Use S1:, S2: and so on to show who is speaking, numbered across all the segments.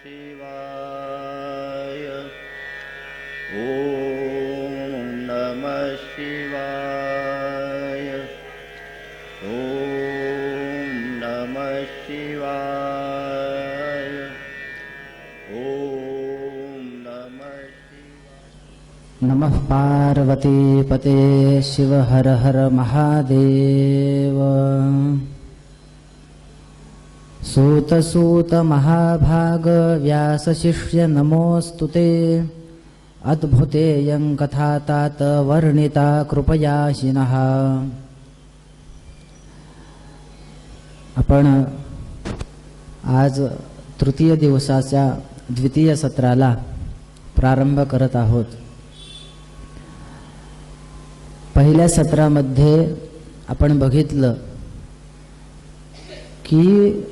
S1: शिवाय. ओम नमः शिवाय. ओम नमः शिवाय. ओम नमः शिवाय.
S2: नमः पार्वती पते शिव हर हर महादेव. सूत सूत महाभाग व्यास शिष्य नमोस्तुते. अद्भुतेयं कथा तात वर्णिता कृपयाशिनः. आपण आज तृतीय दिवसाच्या द्वितीय सत्राला प्रारंभ करत आहोत. पहिल्या सत्रामध्ये आपण बघितलं की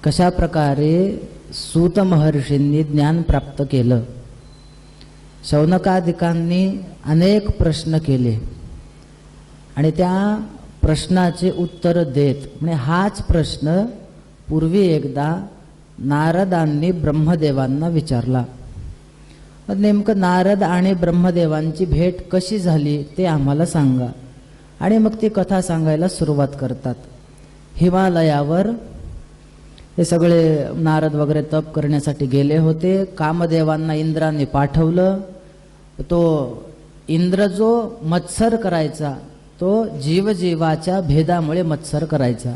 S2: कशा प्रकारे सूत महर्षींनी ज्ञान प्राप्त केलं. शौनकादिकांनी अनेक प्रश्न केले आणि त्या प्रश्नाचे उत्तर देत म्हणजे हाच प्रश्न पूर्वी एकदा नारदांनी ब्रह्मदेवांना विचारला. नेमकं नारद आणि ब्रह्मदेवांची भेट कशी झाली ते आम्हाला सांगा. आणि मग ती कथा सांगायला सुरुवात करतात. हिमालयावर हे सगळे नारद वगैरे तप करण्यासाठी गेले होते. कामदेवांना इंद्राने पाठवलं. तो इंद्र जो मत्सर करायचा तो जीवजीवाच्या भेदामुळे मत्सर करायचा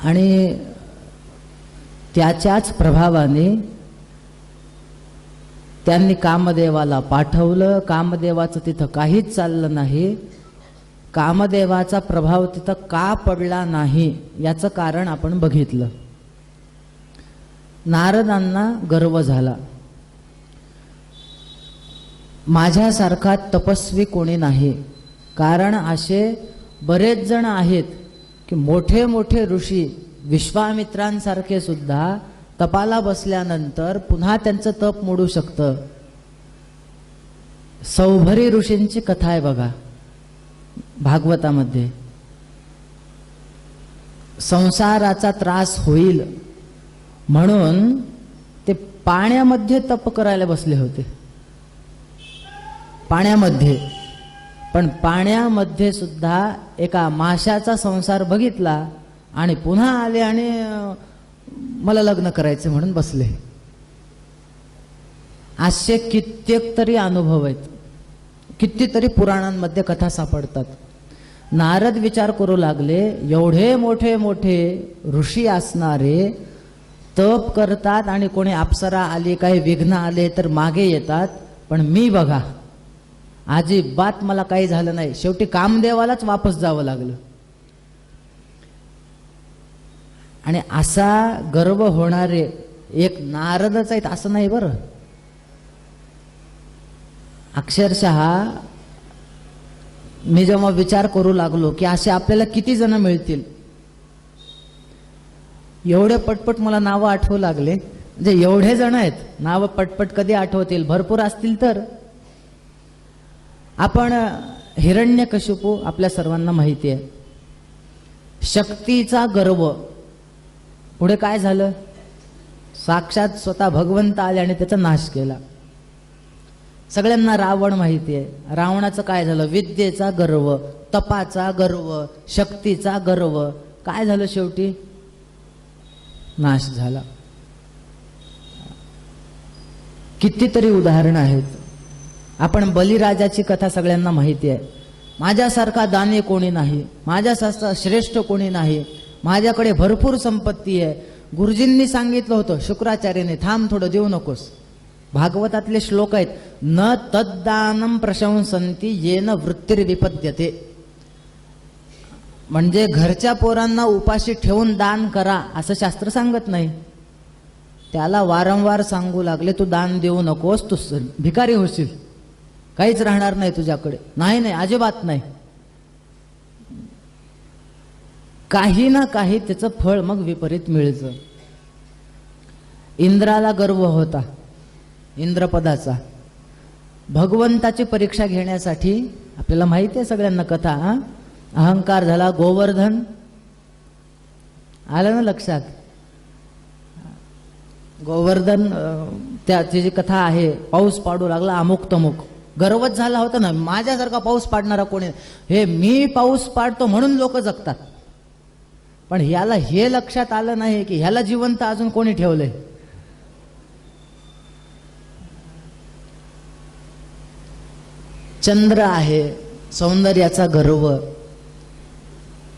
S2: आणि त्याच्याच प्रभावाने त्यांनी कामदेवाला पाठवलं. कामदेवाचं तिथं काहीच चाललं नाही. कामदेवाचा प्रभाव तिथं का पडला नाही याचं कारण आपण बघितलं. नारदांना गर्व झाला. माझ्यासारखा तपस्वी कोणी नाही. कारण असे बरेच जण आहेत की मोठे मोठे ऋषी विश्वामित्रांसारखे सुद्धा तपाला बसल्यानंतर पुन्हा त्यांचं तप मोडू शकतं. सौभरी ऋषींची कथा आहे बघा भागवतामध्ये. संसाराचा त्रास होईल म्हणून ते पाण्यामध्ये तप करायला बसले होते. पाण्यामध्ये. पण पाण्यामध्ये सुद्धा एका माशाचा संसार बघितला आणि पुन्हा आले आणि मला लग्न करायचे म्हणून बसले. असे कित्येक तरी अनुभव आहेत. कितीतरी पुराणांमध्ये कथा सापडतात. नारद विचार करू लागले एवढे मोठे मोठे ऋषी असणारे तप करतात आणि कोणी अप्सरा आली काही विघ्न आले तर मागे येतात. पण मी बघा अजिबात मला काही झालं नाही. शेवटी कामदेवालाच वापस जावं लागलं. आणि असा गर्व होणारे एक नारदच आहेत असं नाही बरं. अक्षरशः मी जेव्हा विचार करू लागलो की असे आपल्याला किती जण मिळतील. एवढे पटपट मला नावं आठवू लागले. म्हणजे एवढे जण आहेत नावं पटपट कधी आठवतील. भरपूर असतील तर. आपण हिरण्यकशिपू आपल्या सर्वांना माहिती आहे. शक्तीचा गर्व. पुढे काय झालं. साक्षात स्वतः भगवंत आले आणि त्याचा नाश केला. सगळ्यांना रावण माहिती आहे. रावणाचं काय झालं. विद्येचा गर्व, तपाचा गर्व, शक्तीचा गर्व. काय झालं शेवटी नाश झाला. कितीतरी उदाहरणं आहेत. आपण बलिराजाची कथा सगळ्यांना माहिती आहे. माझ्यासारखा दानी कोणी नाही. माझ्यासारखा श्रेष्ठ कोणी नाही. माझ्याकडे भरपूर संपत्ती आहे. गुरुजींनी सांगितलं होतं शुक्राचार्याने थांब थोडं देऊ नकोस. भागवतातले श्लोक आहेत. न तद्दानम प्रशंसन्ति येन वृत्तिर्विपद्यते. म्हणजे घरच्या पोरांना उपाशी ठेवून दान करा असं शास्त्र सांगत नाही. त्याला वारंवार सांगू लागले तू दान देऊ नकोस. तू भिकारी होशील. काहीच राहणार नाही तुझ्याकडे. नाही नाही अजिबात नाही. काही ना काही त्याचं फळ मग विपरीत मिळतं. इंद्राला गर्व होता इंद्रपदाचा. भगवंताची परीक्षा घेण्यासाठी आपल्याला माहिती आहे सगळ्यांना कथा. अहंकार झाला. गोवर्धन आलं ना लक्षात. गोवर्धन त्याची जी कथा आहे, पाऊस पाडू लागला अमुक तमुक, गर्वच झाला होता ना, माझ्यासारखा पाऊस पाडणारा कोणी, हे मी पाऊस पाडतो म्हणून लोक जगतात. पण ह्याला हे लक्षात आलं नाही की ह्याला जिवंत अजून कोणी ठेवलंय. चंद्र आहे, सौंदर्याचा गर्व.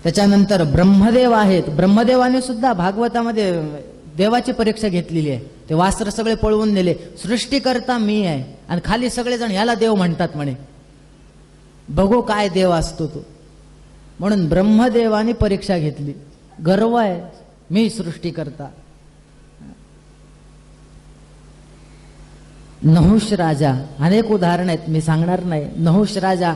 S2: त्याच्यानंतर ब्रह्मदेव आहेत, ब्रह्मदेवाने सुद्धा भागवतामध्ये देवाची परीक्षा घेतलेली आहे. ते वास्त्र सगळे पळवून नेले, सृष्टीकर्ता मी आहे, आणि खाली सगळेजण ह्याला देव म्हणतात म्हणे. बघू काय देव असतो तो. म्हणून ब्रह्मदेवाने परीक्षा घेतली, गर्व आहे मी सृष्टीकर्ता. नहुष राजा, अनेक उदाहरण आहेत, मी सांगणार नाही. नहुष राजा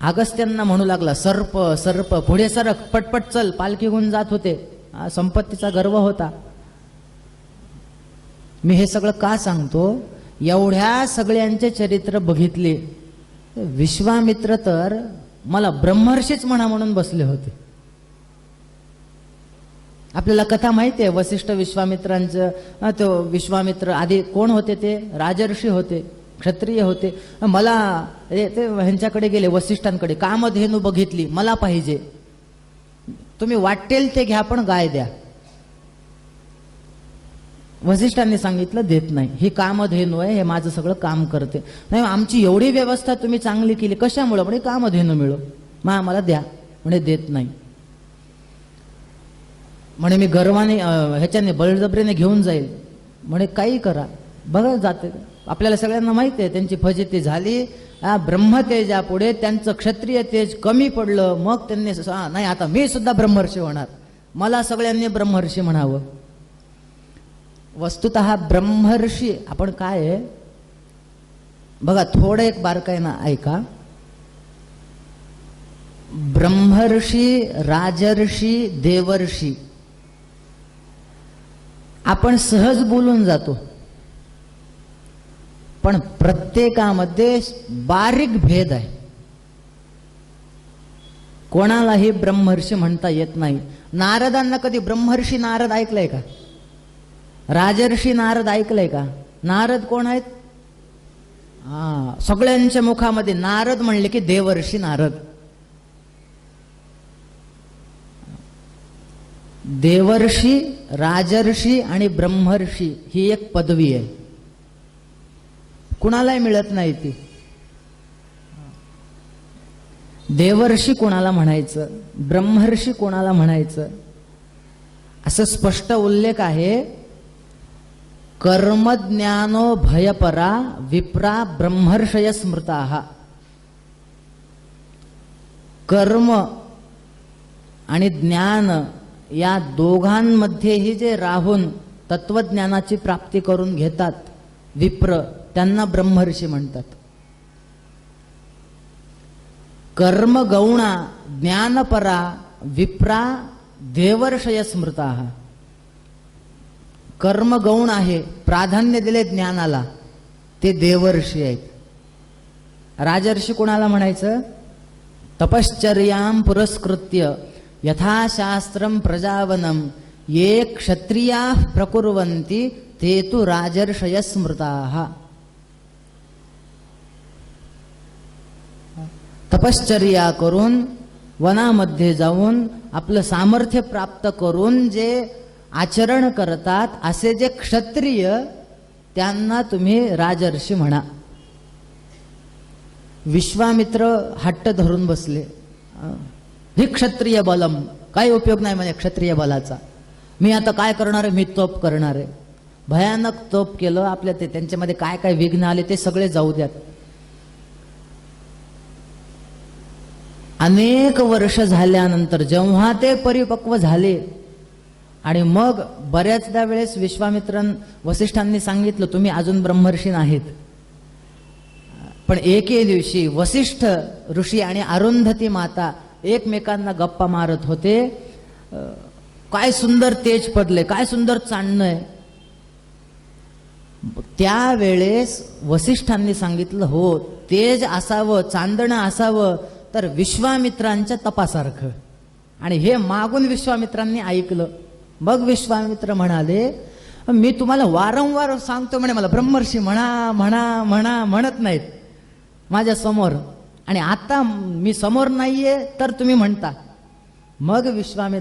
S2: अगस्त्यांना म्हणू लागला, सर्प सर्प पुढे सरक, पटपट चल, पालखी घेऊन जात होते. संपत्तीचा गर्व होता. मी हे सगळं का सांगतो, एवढ्या सगळ्यांचे चरित्र बघितले, विश्वामित्र तर मला ब्रह्मर्षीच म्हणा म्हणून बसले होते. आपल्याला कथा माहिती आहे वसिष्ठ विश्वामित्रांचं. तो विश्वामित्र आधी कोण होते, ते राजर्षी होते, क्षत्रिय होते. मला ते ह्यांच्याकडे गेले, वसिष्ठांकडे, कामधेनू बघितली, मला पाहिजे, तुम्ही वाटेल ते घ्या पण गाय द्या. वसिष्ठांनी सांगितलं देत नाही, ही कामधेनू आहे, हे माझं सगळं काम करते. नाही, आमची एवढी व्यवस्था तुम्ही चांगली केली, कशामुळं, म्हणजे कामधेनू मिळो, मग आम्हाला द्या. म्हणजे देत नाही. म्हणे मी गर्वाने ह्याच्याने बळजबरीने घेऊन जाईल. म्हणे काही करा, बघा जाते. आपल्याला सगळ्यांना माहिती आहे त्यांची फजिती झाली. ब्रह्मतेजा पुढे त्यांचं क्षत्रिय तेज कमी पडलं. मग त्यांनी नाही, आता मी सुद्धा ब्रह्मर्षी होणार, मला सगळ्यांनी ब्रह्मर्षी म्हणावं. वस्तुतः ब्रह्मर्षी आपण काय आहे बघा, थोडं एक बारकाईनं ऐका. ब्रह्मर्षी, राजर्षी, देवर्षी आपण सहज बोलून जातो, पण प्रत्येकामध्ये बारीक भेद आहे. कोणालाही ब्रह्मर्षी म्हणता येत नाही. नारदांना कधी ब्रह्मर्षी नारद ऐकलंय का? राजर्षी नारद ऐकलंय का? नारद कोण आहेत? सगळ्यांच्या मुखामध्ये नारद म्हणले की देवर्षी नारद. देवर्षी, राजर्षी आणि ब्रह्मर्षी ही एक पदवी आहे, कुणालाही मिळत नाही ती. देवर्षी कोणाला म्हणायचं, ब्रह्मर्षी कोणाला म्हणायचं, असं स्पष्ट उल्लेख आहे. कर्मज्ञानो भयपरा विप्रा ब्रह्मर्षय स्मृताः. कर्म आणि ज्ञान या दोघांमध्येही जे राहून तत्वज्ञानाची प्राप्ती करून घेतात विप्र, त्यांना ब्रह्मर्षी म्हणतात. कर्म गौणा ज्ञानपरा विप्रा देवर्षय स्मृताः. कर्म गौण आहे, प्राधान्य दिले ज्ञानाला, ते देवर्षी आहेत. राजर्षी कोणाला म्हणायचं? तपश्चर्यां पुरस्कृत्य यथाशास्त्रम प्रजावनम ये क्षत्रियाः प्रकुर्वन्ति ते तु राजर्षय स्मृताः. तपश्चर्या करून, वनामध्ये जाऊन, आपलं सामर्थ्य प्राप्त करून जे आचरण करतात असे जे क्षत्रिय, त्यांना तुम्ही राजर्षी म्हणा. विश्वामित्र हट्ट धरून बसले, ही क्षत्रिय बलम, काही उपयोग नाही म्हणे क्षत्रिय बलाचा, मी आता काय करणार आहे, मी तप करणार आहे. भयानक तप केलं. आपल्या ते त्यांच्यामध्ये काय काय विघ्न आले ते सगळे जाऊ द्यात. अनेक वर्ष झाल्यानंतर जेव्हा ते परिपक्व झाले, आणि मग बऱ्याचदा वेळेस वसिष्ठांनी सांगितलं तुम्ही अजून ब्रह्मर्षी नाहीत. पण एके दिवशी वसिष्ठ ऋषी आणि अरुंधती माता एकमेकांना गप्पा मारत होते. काय सुंदर तेज पडले, काय सुंदर चांदणं आहे. त्यावेळेस वसिष्ठांनी सांगितलं, हो तेज असावं, चांदणं असावं तर विश्वामित्रांच्या तपासारखं. आणि हे मागून विश्वामित्रांनी ऐकलं. मग विश्वामित्र म्हणाले, मी तुम्हाला वारंवार सांगतो म्हणे, मला ब्रह्मर्षी म्हणा म्हणा म्हणा म्हणत नाहीत माझ्या समोर, आणि आता मी समोर नाहीये तर तुम्ही म्हणता. मग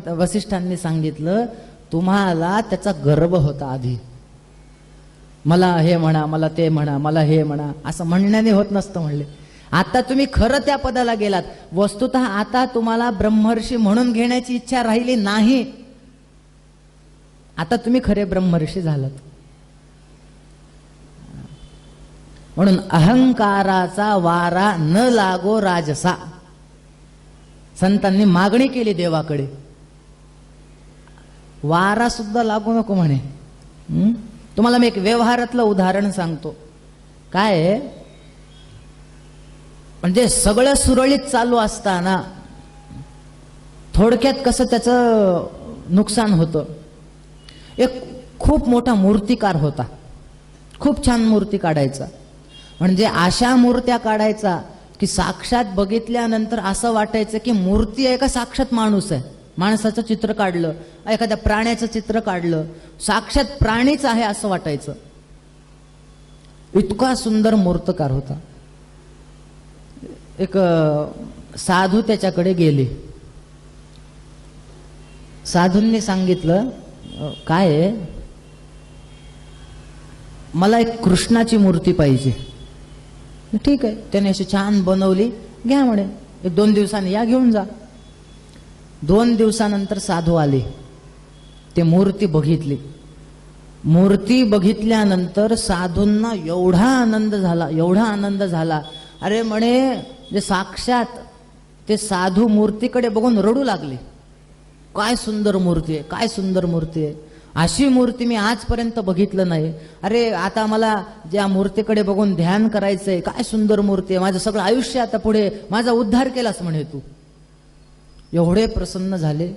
S2: वसिष्ठांनी सांगितलं, तुम्हाला त्याचा गर्व होता आधी, मला हे म्हणा, मला ते म्हणा, मला हे म्हणा, असं म्हणण्याने होत नसतं म्हणले. आता तुम्ही खरं त्या पदाला गेलात. वस्तुतः आता तुम्हाला ब्रह्मर्षी म्हणून घेण्याची इच्छा राहिली नाही. आता तुम्ही खरे ब्रह्मर्षी झालात. म्हणून अहंकाराचा वारा न लागो राजसा, संतांनी मागणी केली देवाकडे. वारा सुद्धा लागू नको म्हणे. तुम्हाला मी एक व्यवहारातलं उदाहरण सांगतो. काय आहे, म्हणजे सगळं सुरळीत चालू असताना थोडक्यात कसं त्याचं नुकसान होतं. एक खूप मोठा मूर्तिकार होता, खूप छान मूर्ती काढायचा. म्हणजे अशा मूर्त्या काढायचा की साक्षात बघितल्यानंतर असं वाटायचं की मूर्ती आहे का साक्षात माणूस आहे. माणसाचं चित्र काढलं, एखाद्या प्राण्याचं चित्र काढलं, साक्षात प्राणीच आहे असं वाटायचं. इतका सुंदर मूर्तकार होता. एक साधू त्याच्याकडे गेले. साधूंनी सांगितलं, काय आहे, मला एक कृष्णाची मूर्ती पाहिजे. ठीक आहे, त्याने अशी छान बनवली, घ्या म्हणे, 1-2 दिवसांनी या घेऊन जा. 2 दिवसानंतर साधू आले. ते मूर्ती बघितली. मूर्ती बघितल्यानंतर साधूंना एवढा आनंद झाला, एवढा आनंद झाला. अरे म्हणे, जे साक्षात ते साधू मूर्तीकडे बघून रडू लागले. काय सुंदर मूर्ती आहे, काय सुंदर मूर्ती आहे, अशी मूर्ती मी आजपर्यंत बघितलं नाही. अरे आता मला ज्या मूर्तीकडे बघून ध्यान करायचंय, काय सुंदर मूर्ती आहे, माझं सगळं आयुष्य आता पुढे माझा उद्धार केलास म्हणे तू. एवढे प्रसन्न झाले.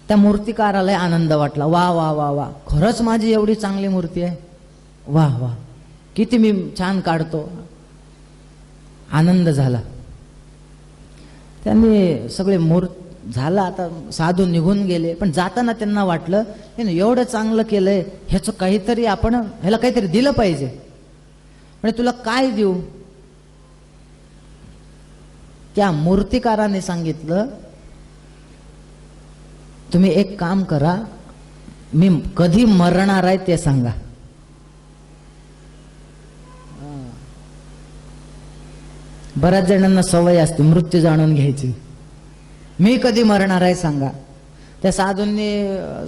S2: त्या मूर्तिकाराला आनंद वाटला. वा वा वा वा, खरंच माझी एवढी चांगली मूर्ती आहे, वा वा, किती मी छान काढतो. आनंद झाला. त्यांनी सगळे झालं. आता साधू निघून गेले, पण जाताना त्यांना वाटलं, एवढं चांगलं केलंय, ह्याचं काहीतरी आपण ह्याला काहीतरी दिलं पाहिजे. म्हणजे तुला काय देऊ. त्या मूर्तिकाराने सांगितलं, तुम्ही एक काम करा, मी कधी मरणार आहे ते सांगा. बऱ्याच जणांना सवय असते मृत्यू जाणून घ्यायची. मी कधी मरणार आहे सांगा. त्या साधूंनी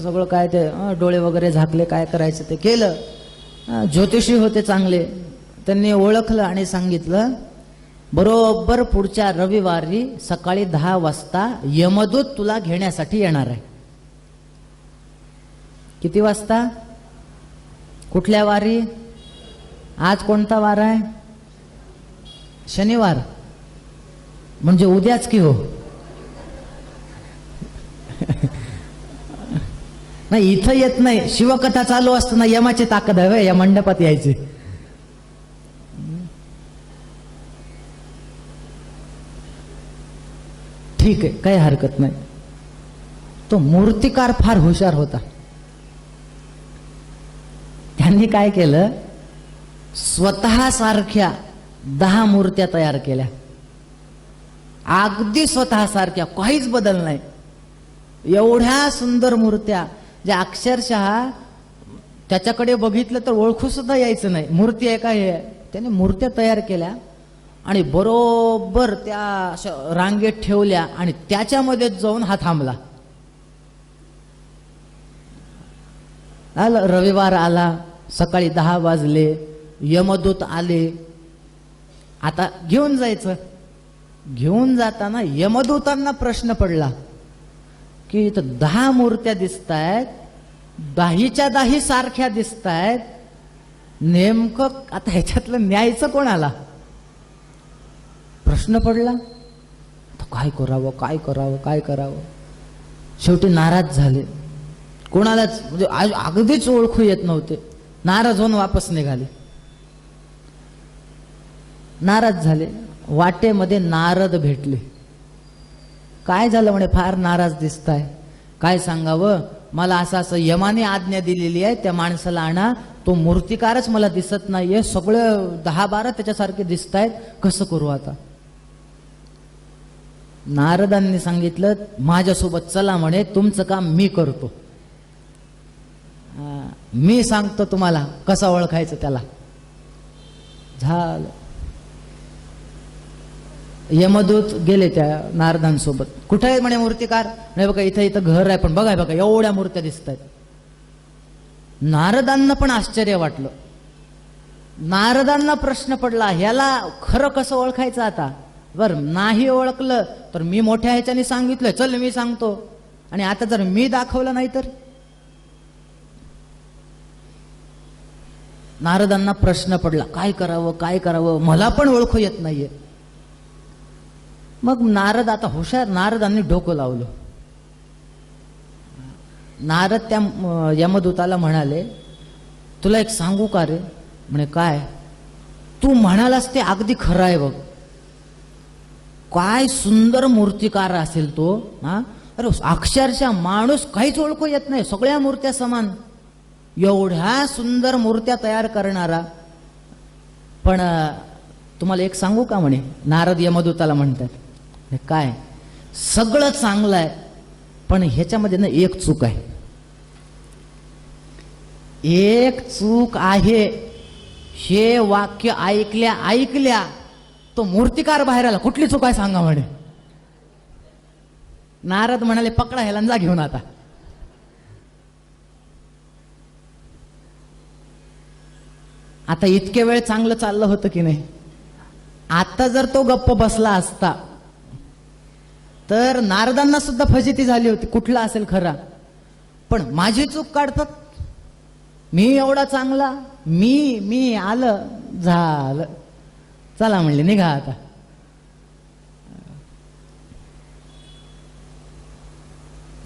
S2: सगळं काय ते डोळे वगैरे झाकले, काय करायचं ते केलं. ज्योतिषी होते चांगले, त्यांनी ओळखलं आणि सांगितलं, बरोबर पुढच्या रविवारी सकाळी 10 वाजता यमदूत तुला घेण्यासाठी येणार आहे. किती वाजता? कुठल्या वारी? आज कोणता वार आहे? शनिवार. म्हणजे उद्याच की हो. नाही, इथं येत नाही. शिवकथा चालू असताना यमाची ताकद आहे या मंडपात यायची. ठीक आहे, काही हरकत नाही. तो मूर्तिकार फार हुशार होता. त्यांनी काय केलं, स्वतः सारख्या 10 मूर्त्या तयार केल्या. अगदी स्वतः सारख्या, काहीच बदल नाही. एवढ्या सुंदर मूर्त्या, ज्या अक्षरशः त्याच्याकडे बघितलं तर ओळखू सुद्धा यायचं नाही मूर्ती आहे का हे. त्याने मूर्त्या तयार केल्या आणि बरोबर त्या रांगेत ठेवल्या आणि त्याच्यामध्ये जाऊन हा थांबला. रविवार आला, सकाळी 10 वाजले, यमदूत आले. आता घेऊन जायचं. घेऊन जाताना यमदूतांना प्रश्न पडला की इथं 10 मूर्त्या दिसतायत, 10च्या 10 सारख्या दिसतायत, नेमकं आता ह्याच्यातलं न्यायचं कोणाला? प्रश्न पडला. काय करावं, काय करावं, काय करावं. शेवटी नाराज झाले. कोणालाच म्हणजे अगदीच ओळखू येत नव्हते. नाराज होऊन वापस निघाले. नाराज झाले. वाटेमध्ये नारद भेटले. काय झालं म्हणे, फार नाराज दिसताय. काय सांगावं, मला असं असं यमाने आज्ञा दिलेली आहे, त्या माणसाला आणा, तो मूर्तिकारच मला दिसत नाहीये, सगळे 10-12 त्याच्यासारखे दिसत आहेत, कसं करू आता? नारदांनी सांगितलं, माझ्यासोबत चला म्हणे, तुमचं काम मी करतो. मी सांगतो तुम्हाला कसं ओळखायचं त्याला. झालं. यमदूत गेले त्या नारदांसोबत. कुठे आहे म्हणे मूर्तिकार? नाही बघा इथं इथं घर आहे, पण बघा बघा एवढ्या मूर्त्या दिसत आहेत. नारदांना पण आश्चर्य वाटलं. नारदांना प्रश्न पडला, ह्याला खरं कसं ओळखायचं आता? बरं नाही ओळखलं तर मी मोठ्या ह्याच्याने सांगितलंय, चल मी सांगतो, आणि आता जर मी दाखवलं नाही तर? नारदांना प्रश्न पडला, काय करावं काय करावं, मला पण ओळखू येत नाहीये. मग नारद आता हुशार, नारदांनी डोकं लावलं. नारद त्या यमदूताला म्हणाले, तुला एक सांगू का रे? म्हणे काय? तू म्हणालास ते अगदी खरं आहे बघ. काय सुंदर मूर्तिकार असेल तो. हा, अरे अक्षरशः माणूस काहीच ओळखू येत नाही, सगळ्या मूर्त्या समान, एवढ्या सुंदर मूर्त्या तयार करणारा. पण तुम्हाला एक सांगू का म्हणे, नारद यमदूताला म्हणतात. काय? सगळं चांगलं आहे, पण ह्याच्यामध्ये ना एक चूक आहे. एक चूक आहे. हे वाक्य ऐकल्या ऐकल्या तो मूर्तिकार बाहेर आला. कुठली चूक आहे सांगा म्हणे. नारद म्हणाले, पकडा ह्याला जा घेऊन आता. आता इतके वेळ चांगलं चाललं होतं की नाही? आता जर तो गप्प बसला असता तर नारदांना सुद्धा फजिती झाली होती, कुठला असेल खरा. पण माझी चूक काढतात, मी एवढा चांगला, मी आलं, झालं, चला म्हणले निघा आता.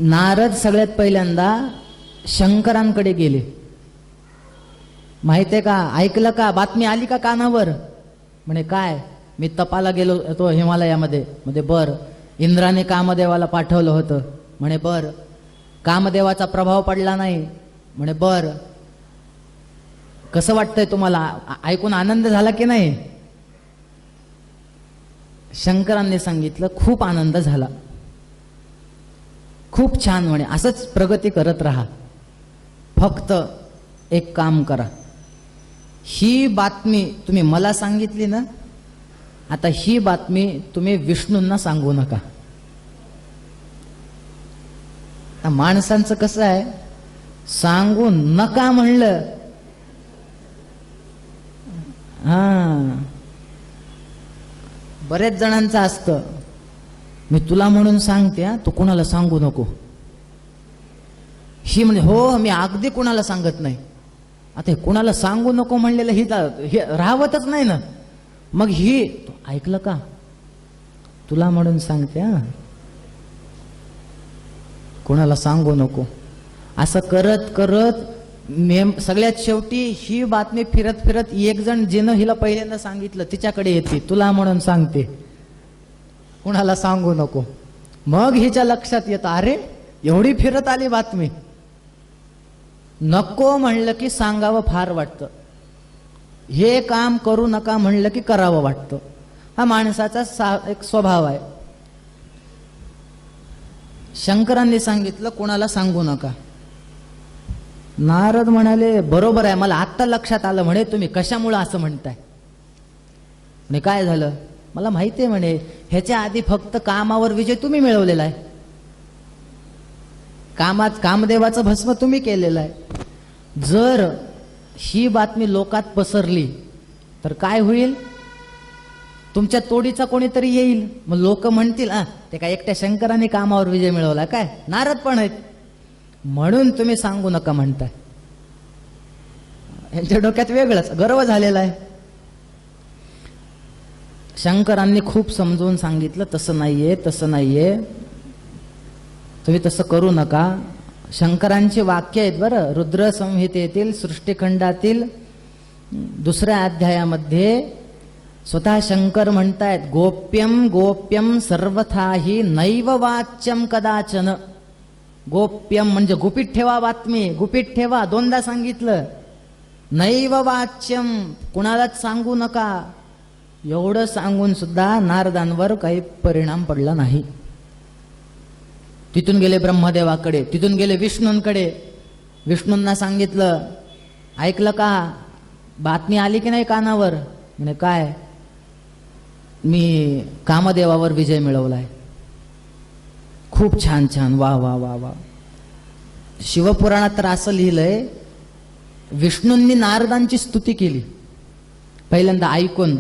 S2: नारद सगळ्यात पहिल्यांदा शंकरांकडे गेले. माहितीये का? ऐकलं का? बातमी आली का कानावर? म्हणे काय? मी तपाला गेलो तो हिमालयामध्ये. मध्ये बर. इंद्राने कामदेवाला पाठवलं होतं. म्हणे बर. कामदेवाचा प्रभाव पडला नाही. म्हणे बर. कसं वाटतंय तुम्हाला? ऐकून आनंद झाला की नाही? शंकरांनी सांगितलं, खूप आनंद झाला, खूप छान. म्हणे असंच प्रगती करत राहा, फक्त एक काम करा, ही बातमी तुम्ही मला सांगितली ना, आता ही बातमी तुम्ही विष्णूंना सांगू नका. माणसांचं कसं आहे, सांगू नका म्हणलं, हा, बरेच जणांचं असतं, मी तुला म्हणून सांगते, तू कुणाला सांगू नको. ही म्हणजे हो मी अगदी कुणाला सांगत नाही. आता हे कुणाला सांगू नको म्हणलेलं हे राहवतच नाही ना. मग ही ऐकलं का, तुला म्हणून सांगते, कुणाला सांगू नको. असं करत करत सगळ्यात शेवटी ही बातमी फिरत फिरत एक जण जिनं हिला पहिल्यांदा सांगितलं तिच्याकडे येते, तुला म्हणून सांगते, कुणाला सांगू नको. मग हिच्या लक्षात येतं, अरे एवढी फिरत आली बातमी, नको म्हणलं की सांगावं फार वाटतं, हे काम करू नका म्हणलं की करावं वाटतं. हा माणसाचा एक स्वभाव आहे. शंकरांनी सांगितलं कुणाला सांगू नका. नारद म्हणाले, बरोबर आहे, मला आत्ता लक्षात आलं. म्हणे तुम्ही कशामुळं असं म्हणताय? म्हणे काय झालं? मला माहिती आहे म्हणे, ह्याच्या आधी फक्त कामावर विजय तुम्ही मिळवलेला आहे, कामदेवाचं भस्म तुम्ही केलेलं आहे. जर ही बातमी लोकात पसरली तर काय होईल? तुमच्या तोडीचा कोणीतरी येईल, मग लोक म्हणतील ते काय एकट्या शंकराने कामावर विजय मिळवला काय? नारद पण आहेत, म्हणून तुम्ही सांगू नका म्हणताय. यांच्या डोक्यात वेगळंच गर्व झालेला आहे. शंकरांनी खूप समजून सांगितलं, तसं नाहीये, तसं नाहीये, तुम्ही तसं करू नका. शंकरांची वाक्य आहेत बरं, रुद्र संहितेतील सृष्टिखंडातील 2ऱ्या अध्यायामध्ये स्वतः शंकर म्हणतायत, गोप्यम गोप्यम सर्वथाही नैव वाच्यम कदाचन. गोप्यम म्हणजे गुपित ठेवा बातमी, गुपित ठेवा, दोनदा सांगितलं. नैव वाच्यम, कुणालाच सांगू नका. एवढं सांगून सुद्धा नारदांवर काही परिणाम पडला नाही. तिथून गेले ब्रह्मदेवाकडे, तिथून गेले विष्णूंकडे. विष्णूंना सांगितलं, ऐकलं का, बातमी आली की नाही कानावर? म्हणे काय? मी कामदेवावर विजय मिळवलाय. खूप छान छान, वा वा वा वा. शिवपुराणात तर असं लिहिलंय, विष्णूंनी नारदांची स्तुती केली. पहिल्यांदा ऐकून,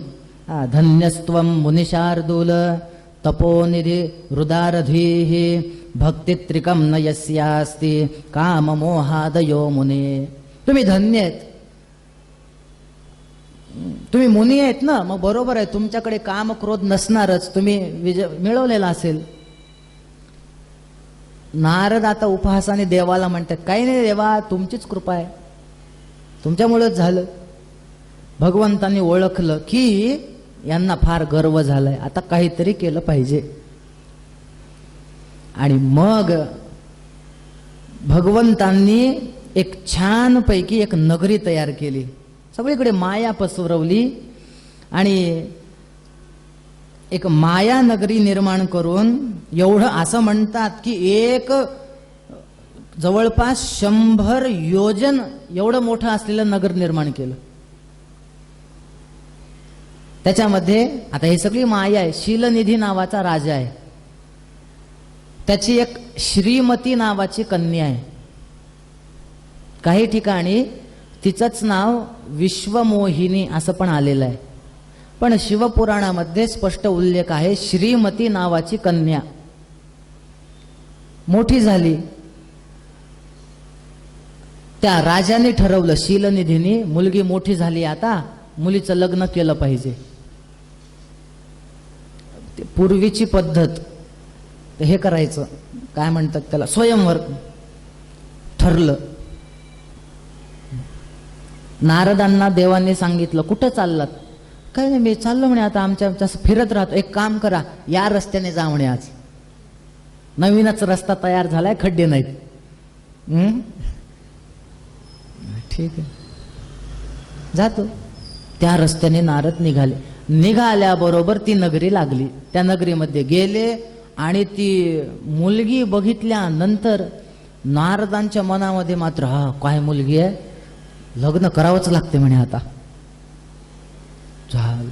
S2: धन्यस्त्वं मुनिशार्दूल तपोनिधी हृदारधीः भक्तित्रिकं न यस्यास्ति काममोहादयो मुने. तुम्ही धन्य आहेत, तुम्ही मुनी आहेत ना, मग बरोबर आहे, तुमच्याकडे काम क्रोध नसणारच, तुम्ही विजय मिळवलेला असेल. नारद आता उपहासाने देवाला म्हणतात, काही नाही देवा, तुमचीच कृपा आहे, तुमच्यामुळेच झालं. भगवंतांनी ओळखलं की यांना फार गर्व झालाय, आता काहीतरी केलं पाहिजे. आणि मग भगवंतांनी एक छान पैकी एक नगरी तयार केली. सगळीकडे माया पसरवली आणि एक माया नगरी निर्माण करून, एवढं असं म्हणतात की एक जवळपास 100 योजन एवढं मोठं असलेलं नगर निर्माण केलं. त्याच्यामध्ये आता ही सगळी माया आहे. शीलनिधी नावाचा राजा आहे, त्याची एक श्रीमती नावाची कन्या आहे. काही ठिकाणी तिचंच नाव विश्वमोहिनी असं पण आलेलं आहे, पण शिवपुराणामध्ये स्पष्ट उल्लेख आहे श्रीमती नावाची कन्या. मोठी झाली, त्या राजाने ठरवलं, शीलनिधीने, मुलगी मोठी झाली, आता मुलीचं लग्न केलं पाहिजे. पूर्वीची पद्धत हे करायचं, काय म्हणतात त्याला, स्वयंवर ठरलं. नारदांना देवाने सांगितलं, कुठं चाललात? काही नाही, मी चाललो म्हणे, आता आमच्या फिरत राहतो. एक काम करा, या रस्त्याने जा म्हणे, आज नवीनच रस्ता तयार झालाय, खड्डे नाहीत. ठीक आहे, जातो. त्या रस्त्याने नारद निघाले. निघाल्याबरोबर ती नगरी लागली. त्या नगरीमध्ये गेले आणि ती मुलगी बघितल्यानंतर नारदांच्या मनामध्ये मात्र, हा काय मुलगी आहे, लग्न करावंच लागते म्हणे. आता झालं.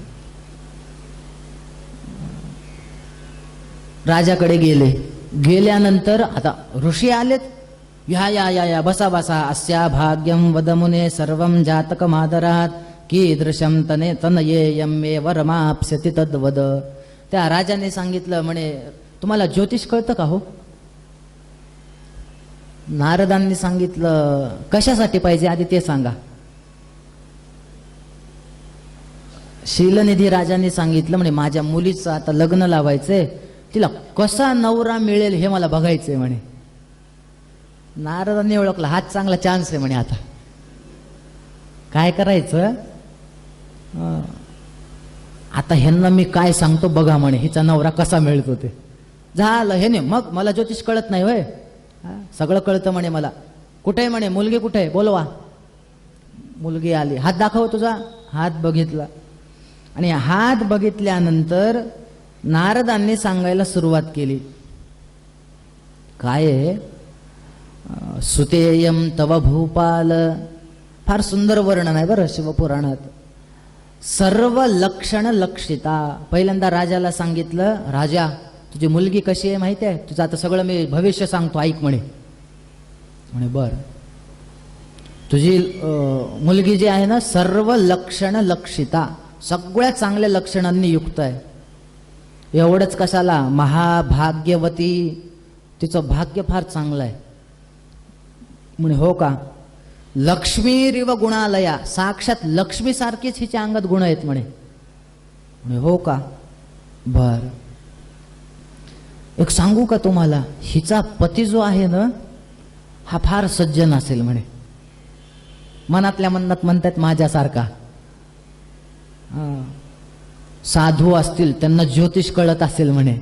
S2: राजाकडे गेले. गेल्यानंतर आता ऋषी आलेत. या या या या, बसा बसा. अस्या भाग्यम वदमुने सर्वं जातकमादरात कीदृशं तने तनयेयं मे वरमाप्स्यति तद्वद. त्या राजाने सांगितलं, म्हणे तुम्हाला ज्योतिष कळतं का हो? नारदांनी सांगितलं, कशासाठी पाहिजे आधी ते सांगा. शीलनिधी राजाने सांगितलं, म्हणे माझ्या मुलीचं आता लग्न लावायचंय, तिला कसा नवरा मिळेल हे मला बघायचंय म्हणे. नारदांनी ओळखला, हाच चांगला चान्स आहे म्हणे. आता काय करायचं, आता ह्यांना मी काय सांगतो बघा म्हणे, हिचा नवरा कसा मिळतो ते. झालं हे नाही, मग मला ज्योतिष कळत नाही होय, सगळं कळतं म्हणे मला. कुठे आहे म्हणे, मुलगी कुठे आहे, बोलवा. मुलगी आली. हात दाखव तुझा. हात बघितला आणि हात बघितल्यानंतर नारदांनी सांगायला सुरुवात केली. काय आहे, सुतेयम तव भूपाल. फार सुंदर वर्णन आहे बरं शिवपुराणात. सर्व लक्षण लक्षिता. पहिल्यांदा राजाला सांगितलं, राजा तुझी मुलगी कशी आहे माहिती आहे, तुझं आता सगळं मी भविष्य सांगतो, ऐक म्हणे. म्हणे बर. तुझी मुलगी जी आहे ना, सर्व लक्षण लक्षिता, सगळ्या चांगल्या लक्षणांनी युक्त आहे. एवढंच कशाला, महाभाग्यवती, तिचं भाग्य फार चांगलं आहे. म्हणे हो का. लक्ष्मीरिव गुणालया, साक्षात लक्ष्मी सारखीच हिच्या अंगात गुण आहेत म्हणे. म्हणे हो का, बर. एक सांगू का तुम्हाला, हिचा पती जो आहे ना, हा फार सज्जन असेल म्हणे. मनातल्या मनात म्हणतात माझ्यासारखा. साधू असतील, त्यांना ज्योतिष कळत असेल म्हणे.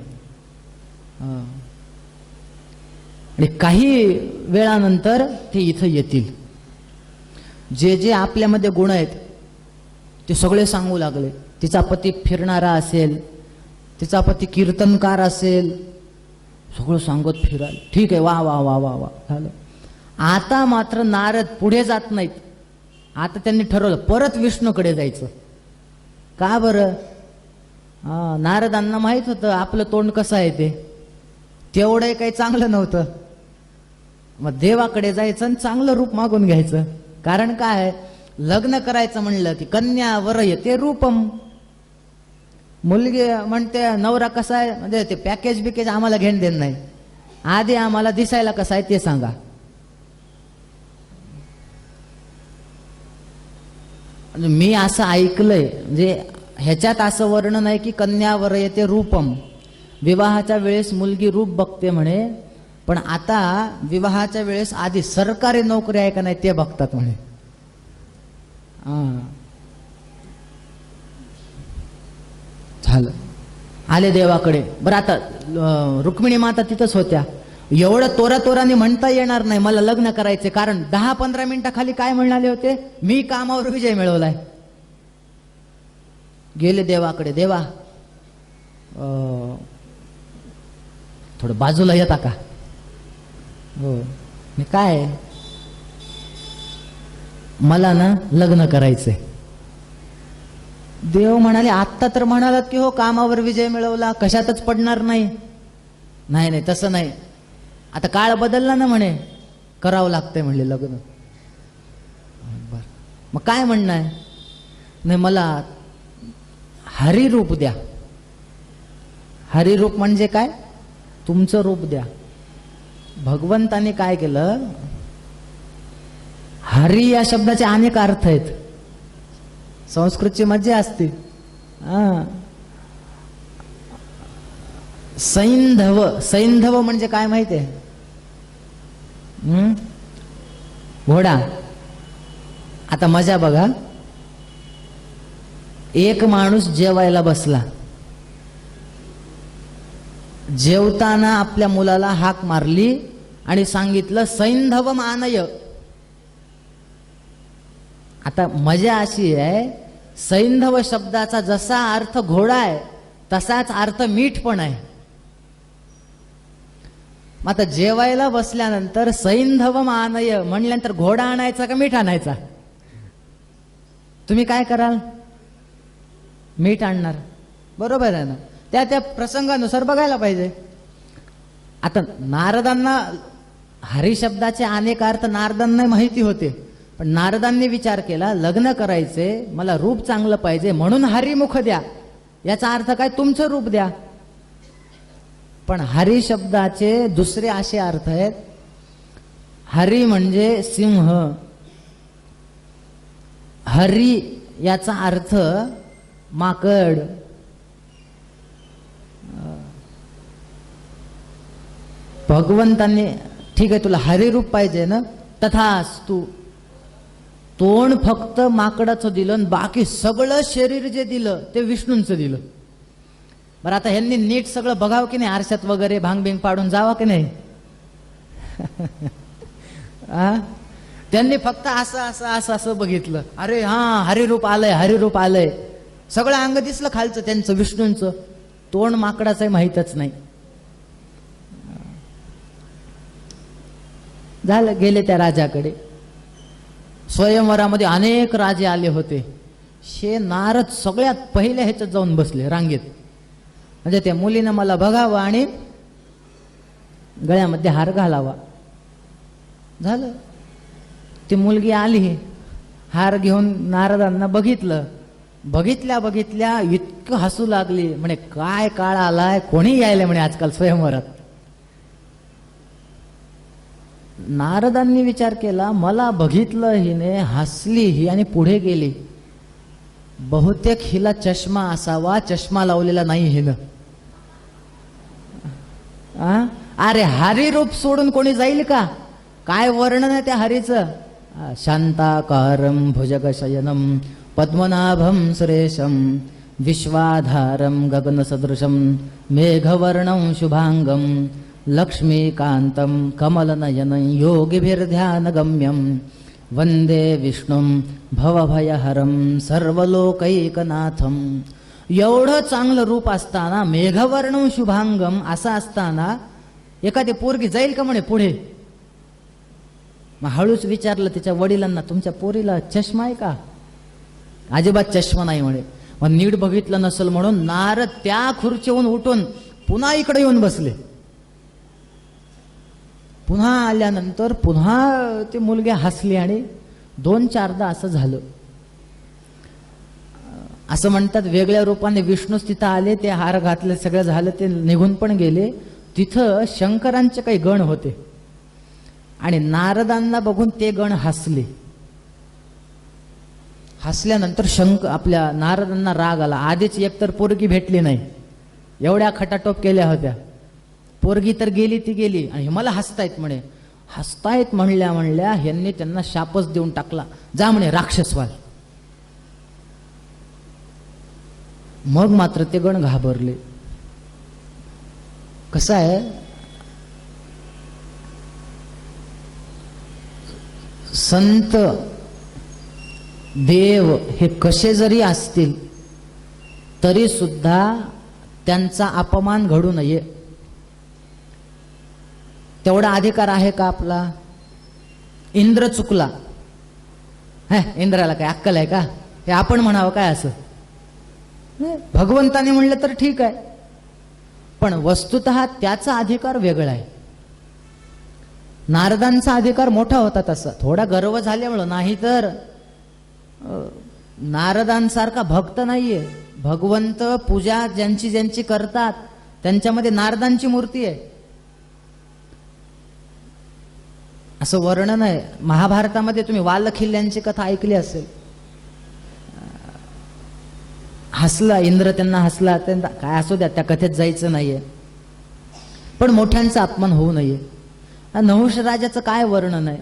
S2: आणि काही वेळानंतर ते इथं येतील. जे जे आपल्यामध्ये गुण आहेत ते सगळे सांगू लागले. तिचा पती फिरणारा असेल, तिचा पती कीर्तनकार असेल, सगळं सांगत फिराल. ठीक आहे, वा वा वा वा वा झालं. आता मात्र नारद पुढे जात नाहीत. आता त्यांनी ठरवलं परत विष्णूकडे जायचं. का बरं? नारदांना माहित होतं आपलं तोंड कसं आहे ते, तेवढं काही चांगलं नव्हतं. मग देवाकडे जायचं आणि चांगलं रूप मागून घ्यायचं. कारण काय, लग्न करायचं म्हणलं की कन्या वर येते रूपम. मुलगी म्हणते नवरा कसा आहे, म्हणजे ते पॅकेज बिकेज आम्हाला घेणं देणं नाही, आधी आम्हाला दिसायला कसं आहे ते सांगा. मी असं ऐकलंय, म्हणजे ह्याच्यात असं वर्णन आहे की कन्यावर येते रूपम, विवाहाच्या वेळेस मुलगी रूप बघते म्हणे, पण आता विवाहाच्या वेळेस आधी सरकारी नोकरी आहे का नाही ते बघतात म्हणे. झालं, आले देवाकडे. बरं, आता रुक्मिणी माता तिथंच होत्या. एवढं तोराने म्हणता येणार नाही मला लग्न करायचे, कारण 10-15 मिनिटाखाली काय म्हणाले होते, मी कामावर विजय मिळवलाय. गेले देवाकडे. देवा थोडं बाजूला येता का? हो. मी काय, मला ना लग्न करायचंय. देव म्हणाले आत्ता तर म्हणालात की हो कामावर विजय मिळवला, कशातच पडणार नाही. नाही नाही तसं नाही, आता काळ बदलला ना म्हणे, करावं लागतंय म्हणले लग्न. बर, मग काय म्हणणं आहे? नाही, मला हरिरूप द्या. हरिरूप म्हणजे काय? तुमचं रूप द्या. भगवंताने काय केलं, हरी या शब्दाचे अनेक अर्थ आहेत. संस्कृतची मज्जा असते. सैंधव, सैंधव म्हणजे काय माहिती आहे? घोडा. आता मजा बघा, एक माणूस जेवायला बसला, जेवताना आपल्या मुलाला हाक मारली आणि सांगितलं सैंधव मानय. आता मजा अशी आहे, सैंधव शब्दाचा जसा अर्थ घोडा आहे तसाच अर्थ मीठ पण आहे. आता जेवायला बसल्यानंतर सैंधव मानय म्हणल्यानंतर घोडा आणायचा का मीठ आणायचा? तुम्ही काय कराल? मीठ आणणार, बरोबर आहे ना? त्या त्या प्रसंगानुसार बघायला पाहिजे. आता नारदांना हरी शब्दाचे अनेक अर्थ नारदांना माहिती होते, पण नारदांनी विचार केला लग्न करायचे, मला रूप चांगलं पाहिजे, म्हणून हरिमुख द्या. याचा अर्थ काय? तुमचं रूप द्या. पण हरी शब्दाचे दुसरे असे अर्थ आहेत. हरी म्हणजे सिंह. हरी याचा अर्थ माकड. भगवंतांनी ठीक आहे तुला हरिरूप पाहिजे ना, तथास्तु. तोंड फक्त माकडाचं दिलं आणि बाकी सगळं शरीर जे दिलं ते विष्णूंचं दिलं. बरं, आता ह्यांनी नीट सगळं बघावं की नाही, आरशात वगैरे भांग बिंग पाडून जावं की नाही? त्यांनी फक्त असं असं असं असं बघितलं, अरे हा हरिरूप आलंय, हरिरूप आलंय. सगळं अंग दिसलं खालचं त्यांचं, विष्णूंचं. तोंड माकडाचं माहीतच नाही. झालं, गेले त्या राजाकडे. स्वयंवरामध्ये अनेक राजे आले होते. नारद सगळ्यात पहिले ह्याच्यात जाऊन बसले रांगेत, म्हणजे त्या मुलीनं मला बघावं आणि गळ्यामध्ये हार घालावा. झालं, ती मुलगी आली, हार घेऊन नारदांना बघितलं. बघितल्या इतकं हसू लागली, म्हणे काय काळ आलाय, कोणी यायला म्हणे आजकाल स्वयंवरात. नारदांनी विचार केला, मला बघितलं हिने, हसली ही आणि पुढे गेली, बहुतेक हिला चष्मा असावा, चष्मा लावलेला नाही हिनं. अरे हरिरूप सोडून कोणी जाईल का? काय वर्णन आहे त्या हरीचं. शांताकारं भुजगशयनं पद्मनाभं सुरेशं विश्वाधारं गगनसदृशं मेघवर्णं शुभांगं लक्ष्मीकान्तं कमलनयनं योगिभिर्ध्यानगम्यं वन्दे विष्णुं भवभयहरं सर्वलोकैकनाथं. एवढं चांगलं रूप असताना, मेघवर्णं शुभांगम असं असताना एखादी पोरगी जाईल का म्हणे पुढे? मग हळूच विचारलं तिच्या वडिलांना, तुमच्या पोरीला चष्मा आहे का? अजिबात चष्मा नाही म्हणे. मग नीट बघितलं नसल म्हणून नारद त्या खुर्चीवरून उठून पुन्हा इकडे येऊन बसले. पुन्हा आल्यानंतर पुन्हा ते मुलगे हसले आणि 2-4दा असं झालं. असं म्हणतात वेगळ्या रूपाने विष्णूच तिथं आले, ते हार घातले, सगळं झालं, ते निघून पण गेले. तिथं शंकरांचे काही गण होते आणि नारदांना बघून ते गण हसले. हसल्यानंतर आपल्या नारदांना राग आला. आधीच एकतर पोरगी भेटली नाही, एवढ्या खटाटोप केल्या होत्या, पोरगी तर गेली ती गेली आणि मला हसतायत म्हणे. हसतायत म्हणल्या ह्यांनी त्यांना शापच देऊन टाकला, जा म्हणे राक्षस व्हाल. मग मात्र ते गण घाबरले. कसं आहे, संत देव हे कसे जरी असतील तरी सुद्धा त्यांचा अपमान घडू नये तेवढा अधिकार आहे का आपला? इंद्र चुकला, इंद्राला काय अक्कल आहे का? हे आपण म्हणावं काय असं? भगवंताने म्हणलं तर ठीक आहे, पण वस्तुतः त्याचा अधिकार वेगळा आहे. नारदांचा अधिकार मोठा होता तसा, थोडा गर्व झाल्यामुळं, नाही तर नारदांसारखा भक्त नाहीये. भगवंत पूजा ज्यांची ज्यांची करतात त्यांच्यामध्ये नारदांची मूर्ती आहे असं वर्णन आहे. महाभारतामध्ये तुम्ही वालखिल्यांची कथा ऐकली असेल. हसला इंद्र, त्यांना हसला, त्यांना काय असू द्या, त्या कथेत जायचं नाहीये, पण मोठ्यांचा अपमान होऊ नये. नहुष राजाचं काय वर्णन आहे.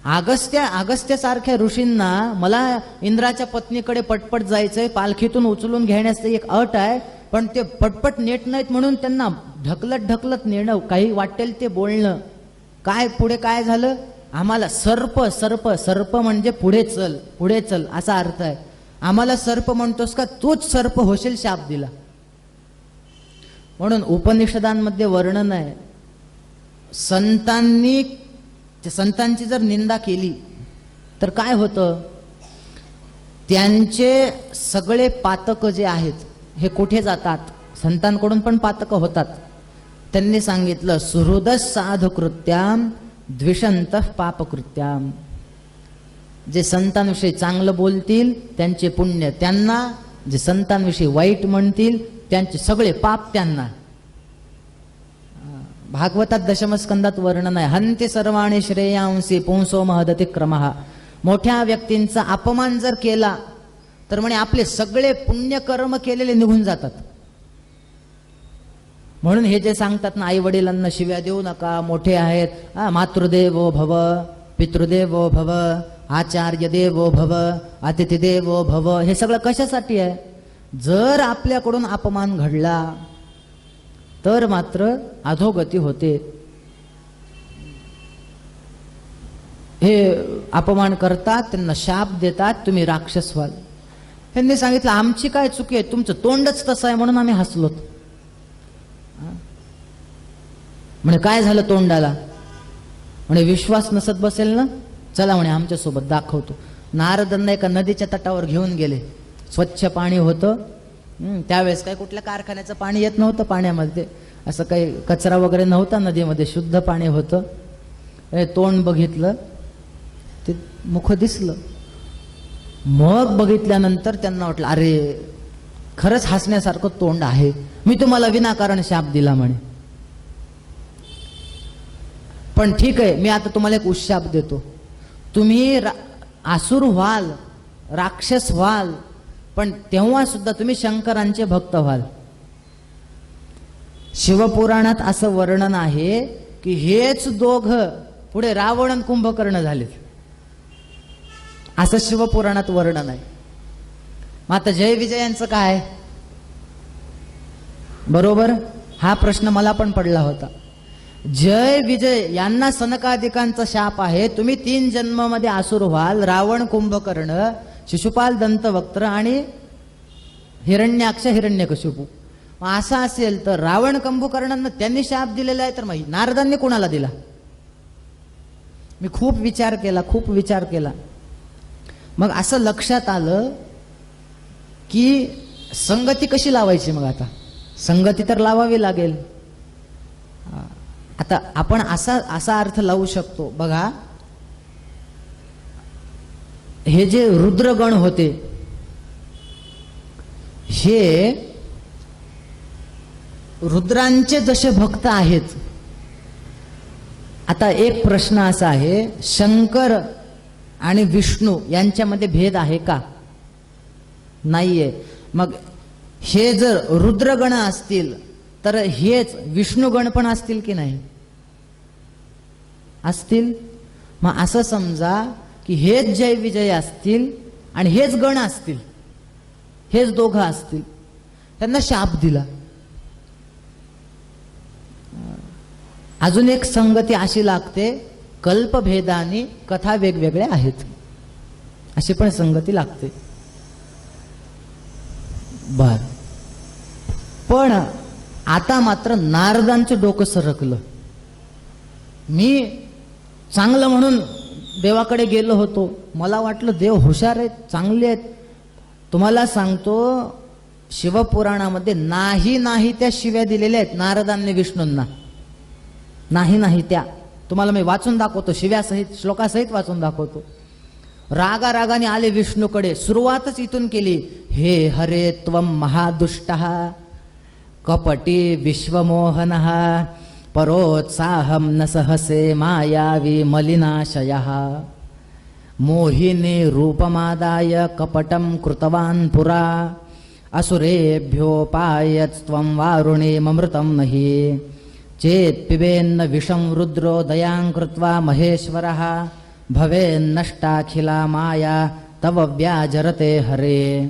S2: अगस्त्यासारख्या ऋषींना मला इंद्राच्या पत्नीकडे पटपट जायचंय, पालखीतून उचलून घेण्याची एक अट आहे, पण ते पटपट नेट नाहीत म्हणून त्यांना ढकलत नेणं, काही वाटेल ते बोलणं. काय पुढे काय झालं, आम्हाला सर्प म्हणजे पुढे चल असा अर्थ आहे. आम्हाला सर्प म्हणतोस का, तूच सर्प होशील, शाप दिला. म्हणून उपनिषदांमध्ये वर्णन आहे, संतांची जर निंदा केली तर काय होतं, त्यांचे सगळे पातक जे आहेत हे कुठे जातात? संतांकडून पण पातक होतात. त्यांनी सांगितलं, सुहृद साधुकृत्याम द्विषंतः पापकृत्याम. जे संतांविषयी चांगलं बोलतील त्यांचे पुण्य त्यांना, जे संतांविषयी वाईट म्हणतील त्यांचे सगळे पाप त्यांना. भागवतात दशमस्कंदात वर्णन आहे, हन्ति सर्वाणि श्रेयांसी पुंसो महदति क्रमः. मोठ्या व्यक्तींचा अपमान जर केला तर म्हणे आपले सगळे पुण्यकर्म केलेले निघून जातात. म्हणून हे जे सांगतात ना, आई वडिलांना शिव्या देऊ नका, मोठे आहेत, मातृदेवो भव, पितृदेवो भव, आचार्य देवो भव, अतिथी देवो भव, हे सगळं कशासाठी आहे? जर आपल्याकडून अपमान घडला तर मात्र अधोगती होते. हे अपमान करतात, त्यांना शाप देतात, तुम्ही राक्षस व्हाल. त्यांनी सांगितलं आमची काय चुकी आहे, तुमचं तोंडच तसं आहे म्हणून आम्ही हसलोत. म्हणे काय झालं तोंडाला? म्हणे विश्वास नसत बसेल ना, चला म्हणे आमच्यासोबत दाखवतो. नारदांना एका नदीच्या तटावर घेऊन गेले. स्वच्छ पाणी होतं. त्यावेळेस काय कुठल्या कारखान्याचं पाणी येत नव्हतं पाण्यामध्ये, असं काही कचरा वगैरे नव्हता नदीमध्ये, शुद्ध पाणी होतं. तोंड बघितलं, ते मुख दिसलं. मग बघितल्यानंतर त्यांना वाटलं अरे खरंच हसण्यासारखं तोंड आहे, मी तुम्हाला विनाकारण शाप दिला म्हणे. पण ठीक आहे, मी आता तुम्हाला एक उशाप देतो, तुम्ही आसुर व्हाल, राक्षस व्हाल, पण तेव्हा सुद्धा तुम्ही शंकरांचे भक्त व्हाल. शिवपुराणात असं वर्णन आहे की हेच दोघं पुढे रावण आणि कुंभकर्ण झालेत, असं शिवपुराणात वर्णन आहे. मग आता जय विजयांचं काय? बरोबर, हा प्रश्न मला पण पडला होता. जय विजय यांना सनकादिकांचा शाप आहे, तुम्ही 3 जन्मामध्ये असुर व्हाल, रावण, कुंभकर्ण, शिशुपाल, दंतवक्त्र आणि हिरण्याक्ष, हिरण्यकशिपू. असं असेल तर रावण, कुंभकर्णांना त्यांनी शाप दिलेला आहे, तर मग नारदांनी कोणाला दिला? मी खूप विचार केला. मग असं लक्षात आलं की संगती कशी लावायची. मग आता संगती तर लावावी लागेल. आता आपण असा अर्थ लावू शकतो बघा, हे जे रुद्रगण होते हे रुद्रांचे जसे भक्त आहेत. आता एक प्रश्न असा आहे, शंकर आणि विष्णू यांच्यामध्ये भेद आहे का? नाहीये. मग हे जर रुद्रगण असतील तर हेच विष्णुगण पण असतील की नाही? असतील. मग असं समजा की हेच जय विजय असतील आणि हेच गण असतील, हेच दोघं असतील. त्यांना शाप दिला. अजून एक संगती अशी लागते, कल्पभेदाने कथा वेगवेगळ्या आहेत, अशी पण संगती लागते. बर. पण आता मात्र नारदांचं डोकं सरकलं. मी चांगलं म्हणून देवाकडे गेलो होतो, मला वाटलं देव हुशार आहेत, चांगले आहेत. तुम्हाला सांगतो, शिवपुराणामध्ये नाही त्या शिव्या दिलेल्या आहेत नारदांनी विष्णूंना. नाही त्या तुम्हाला मी वाचून दाखवतो, शिव्यासहित, श्लोकासहित वाचून दाखवतो. रागाने आले विष्णूकडे. सुरुवातच इथून केली, हे हरे त्वं महादुष्टः कपटी विश्वमोहनः परोत्साहं न सहसे मायावी मलिनाशयः मोहिनी रूपमादाय कपटं कृतवान् पुरा असुरेभ्योपायत्स्त्वं वारुणीममृतं नहि चेत् पिबेन्न विषं रुद्रो दयां कृत्वा महेश्वरः भवेन्नष्टाखिला माया तव व्याजरते हरे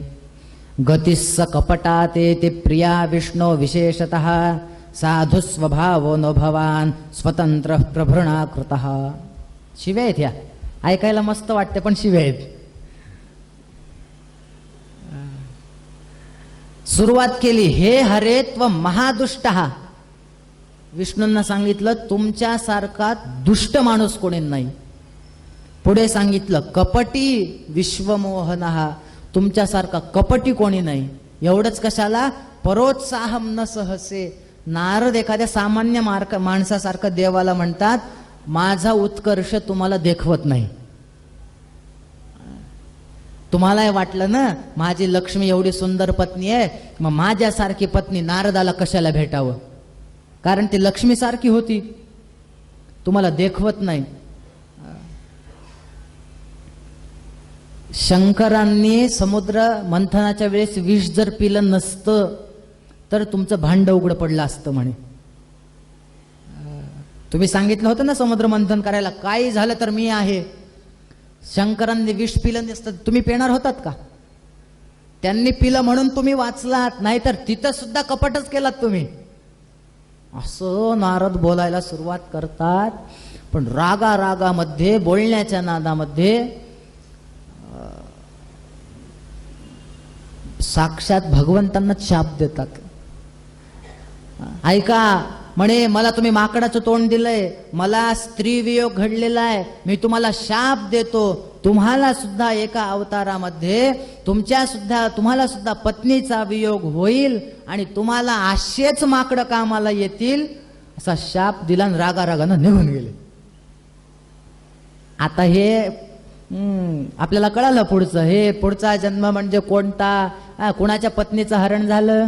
S2: गतिस्स कपटातेति प्रिया विष्णो विशेषतः साधु स्वभावो नो भवान स्वतंत्र प्रभृणा कृतः. शिव्या आहेत ह्या, ऐकायला मस्त वाटते पण शिव्या आहेत. सुरुवात केली, हे हरे त्व महादुष्टः. विष्णूंना सांगितलं तुमच्यासारखा दुष्ट माणूस कोणी नाही. पुढे सांगितलं कपटी विश्वमोहनः, तुमच्यासारखा कपटी कोणी नाही. एवढंच कशाला, परोत्साहम न सहसे. नारद एखाद्या सामान्य माणसासारखं देवाला म्हणतात, माझा उत्कर्ष तुम्हाला देखवत नाही. तुम्हाला वाटलं ना माझी लक्ष्मी एवढी सुंदर पत्नी आहे, मग माझ्यासारखी पत्नी नारदाला कशाला भेटावं, कारण ती लक्ष्मी सारखी होती. तुम्हाला देखवत नाही. शंकरांनी समुद्र मंथनाच्या वेळेस विष जर पिलं नसतं तर तुमचं भांड उघड पडलं असतं म्हणे. तुम्ही सांगितलं होतं ना समुद्र मंथन करायला, काही झालं तर मी आहे. शंकरांनी विष पिलं नसतं, तुम्ही पिणार होतात का? त्यांनी पिलं म्हणून तुम्ही वाचलात, नाहीतर तिथं सुद्धा कपटच केलात तुम्ही. असं नारद बोलायला सुरुवात करतात. पण रागामध्ये, बोलण्याच्या नादामध्ये साक्षात भगवंतांना शाप देतात. ऐका म्हणे, मला तुम्ही माकडाचं तोंड दिलंय, मला स्त्री वियोग घडलेला आहे, मी तुम्हाला शाप देतो. तुम्हाला सुद्धा एका अवतारामध्ये तुम्हाला सुद्धा पत्नीचा वियोग होईल आणि तुम्हाला असेच माकडं कामाला येतील, असा शाप दिला आणि रागानं निघून गेले. आता हे आपल्याला कळालं पुढचं. हे पुढचा जन्म म्हणजे कोणता, कुणाच्या पत्नीचं हरण झालं,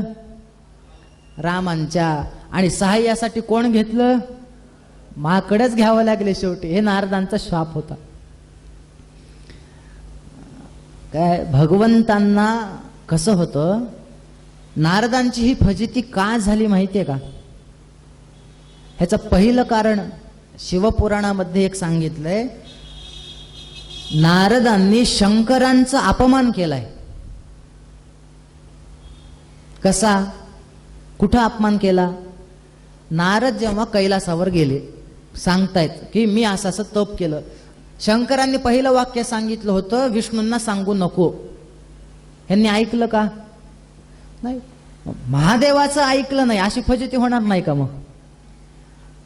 S2: रामांच्या. आणि सहाय्यासाठी कोण घेतलं, माकडच घ्यावं लागले शेवटी. हे नारदांचा शाप होता. काय भगवंतांना कसं होतं, नारदांची ही फजिती का झाली माहितीये का? ह्याचं पहिलं कारण शिवपुराणामध्ये एक सांगितलंय, नारदांनी शंकरांचा अपमान केलाय. कसा, कुठं अपमान केला? नारद जेव्हा कैलासावर गेले, सांगतायत की मी असं असं तप केलं. शंकरांनी पहिलं वाक्य सांगितलं होतं, विष्णूंना सांगू नको. ह्यांनी ऐकलं का? नाही. महादेवाचं ऐकलं नाही, अशी फजिती होणार नाही का?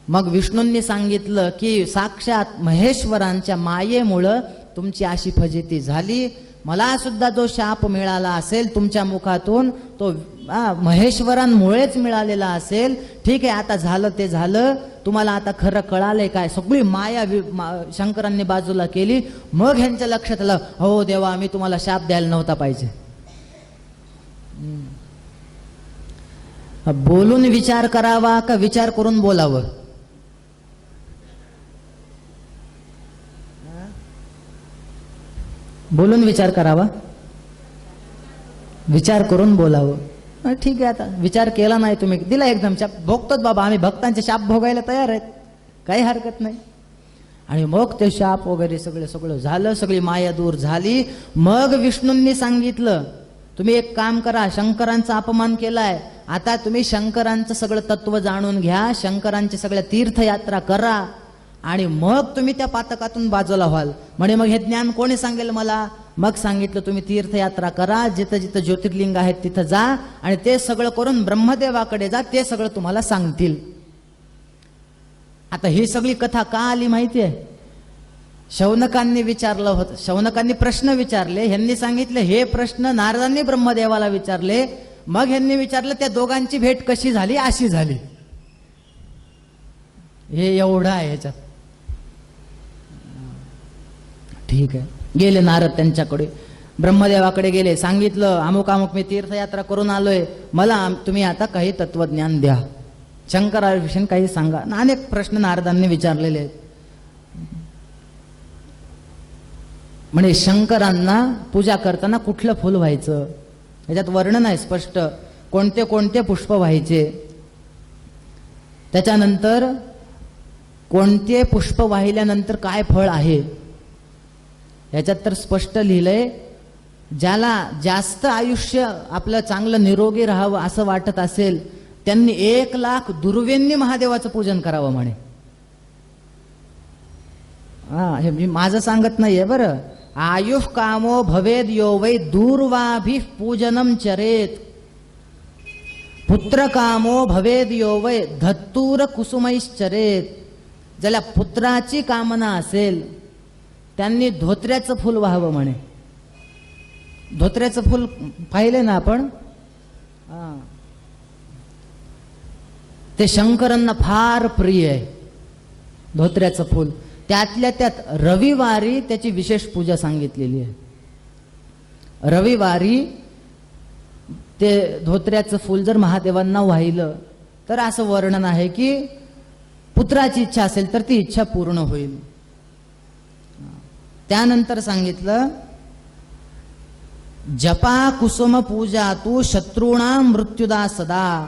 S2: मग विष्णूंनी सांगितलं की साक्षात महेश्वरांच्या मायेमुळं तुमची अशी फजिती झाली. मला सुद्धा जो शाप मिळाला असेल तुमच्या मुखातून तो महेश्वरांमुळेच मिळालेला असेल. ठीक आहे, आता झालं ते झालं, तुम्हाला आता खरं कळालंय काय? सगळी माया शंकरांनी बाजूला केली. मग ह्यांच्या लक्षात आलं, हो देवा, आम्ही तुम्हाला शाप द्यायला नव्हता पाहिजे. बोलून विचार करावा का विचार करून बोलावं? बोलून विचार करावा, विचार करून बोलावं. ठीक आहे, आता विचार केला नाही तुम्ही, दिला एकदम शाप, भोगतोच बाबा, आम्ही भक्तांचे शाप भोगायला तयार आहेत, काही हरकत नाही. आणि मग ते शाप वगैरे सगळं झालं, सगळी माया दूर झाली. मग विष्णूंनी सांगितलं, तुम्ही एक काम करा, शंकरांचा अपमान केलाय, आता तुम्ही शंकरांचं सगळं तत्व जाणून घ्या, शंकरांची सगळ्या तीर्थयात्रा करा आणि मग तुम्ही त्या पातकातून बाजूला व्हाल. म्हणे मग हे ज्ञान कोणी सांगेल मला? मग सांगितलं, तुम्ही तीर्थयात्रा करा, जिथं जिथं ज्योतिर्लिंग आहेत तिथं जा आणि ते सगळं करून ब्रह्मदेवाकडे जा, ते सगळं तुम्हाला सांगतील. आता ही सगळी कथा का आली माहितीये? शौनकांनी विचारलं होतं, शौनकांनी प्रश्न विचारले, ह्यांनी सांगितले हे प्रश्न नारदांनी ब्रह्मदेवाला विचारले. मग ह्यांनी विचारलं त्या दोघांची भेट कशी झाली? अशी झाली. हे एवढं आहे ह्याच्यात. ठीक आहे, गेले नारद त्यांच्याकडे, ब्रह्मदेवाकडे गेले, सांगितलं अमुक अमुक मी तीर्थयात्रा करून आलोय, मला तुम्ही आता काही तत्वज्ञान द्या, शंकराविषयी काही सांगा. अनेक प्रश्न नारदांनी विचारलेले आहेत. म्हणजे शंकरांना पूजा करताना कुठलं फुल व्हायचं याच्यात वर्णन आहे स्पष्ट, कोणते कोणते पुष्प व्हायचे, त्याच्यानंतर कोणते पुष्प वाहिल्यानंतर काय फळ आहे, याच्यात तर स्पष्ट लिहिलंय. ज्याला जास्त आयुष्य आपलं चांगलं निरोगी राहावं असं वाटत असेल त्यांनी 1,00,000 दुर्वेंनी महादेवाचं पूजन करावं म्हणे. हे मी माझं सांगत नाहीये बरं. आयुः कामो भवेद यो वै दूर्वाभि पूजनम चरेत, पुत्र कामो भवेद यो वै धत्तूर कुसुमैश्चरेत. ज्याला पुत्राची कामना असेल त्यांनी धोत्र्याचं फुल व्हावं म्हणे. धोत्र्याचं फुल पाहिले ना आपण? ते शंकरांना फार प्रिय आहे धोत्र्याचं फुल. त्यातल्या त्यात रविवारी त्याची विशेष पूजा सांगितलेली आहे. रविवारी ते धोत्र्याचं फुल जर महादेवांना वाहिलं तर असं वर्णन आहे की पुत्राची इच्छा असेल तर ती इच्छा पूर्ण होईल. त्यानंतर सांगितलं जपा कुसुम पूजा तू शत्रूणा मृत्युदा सदा.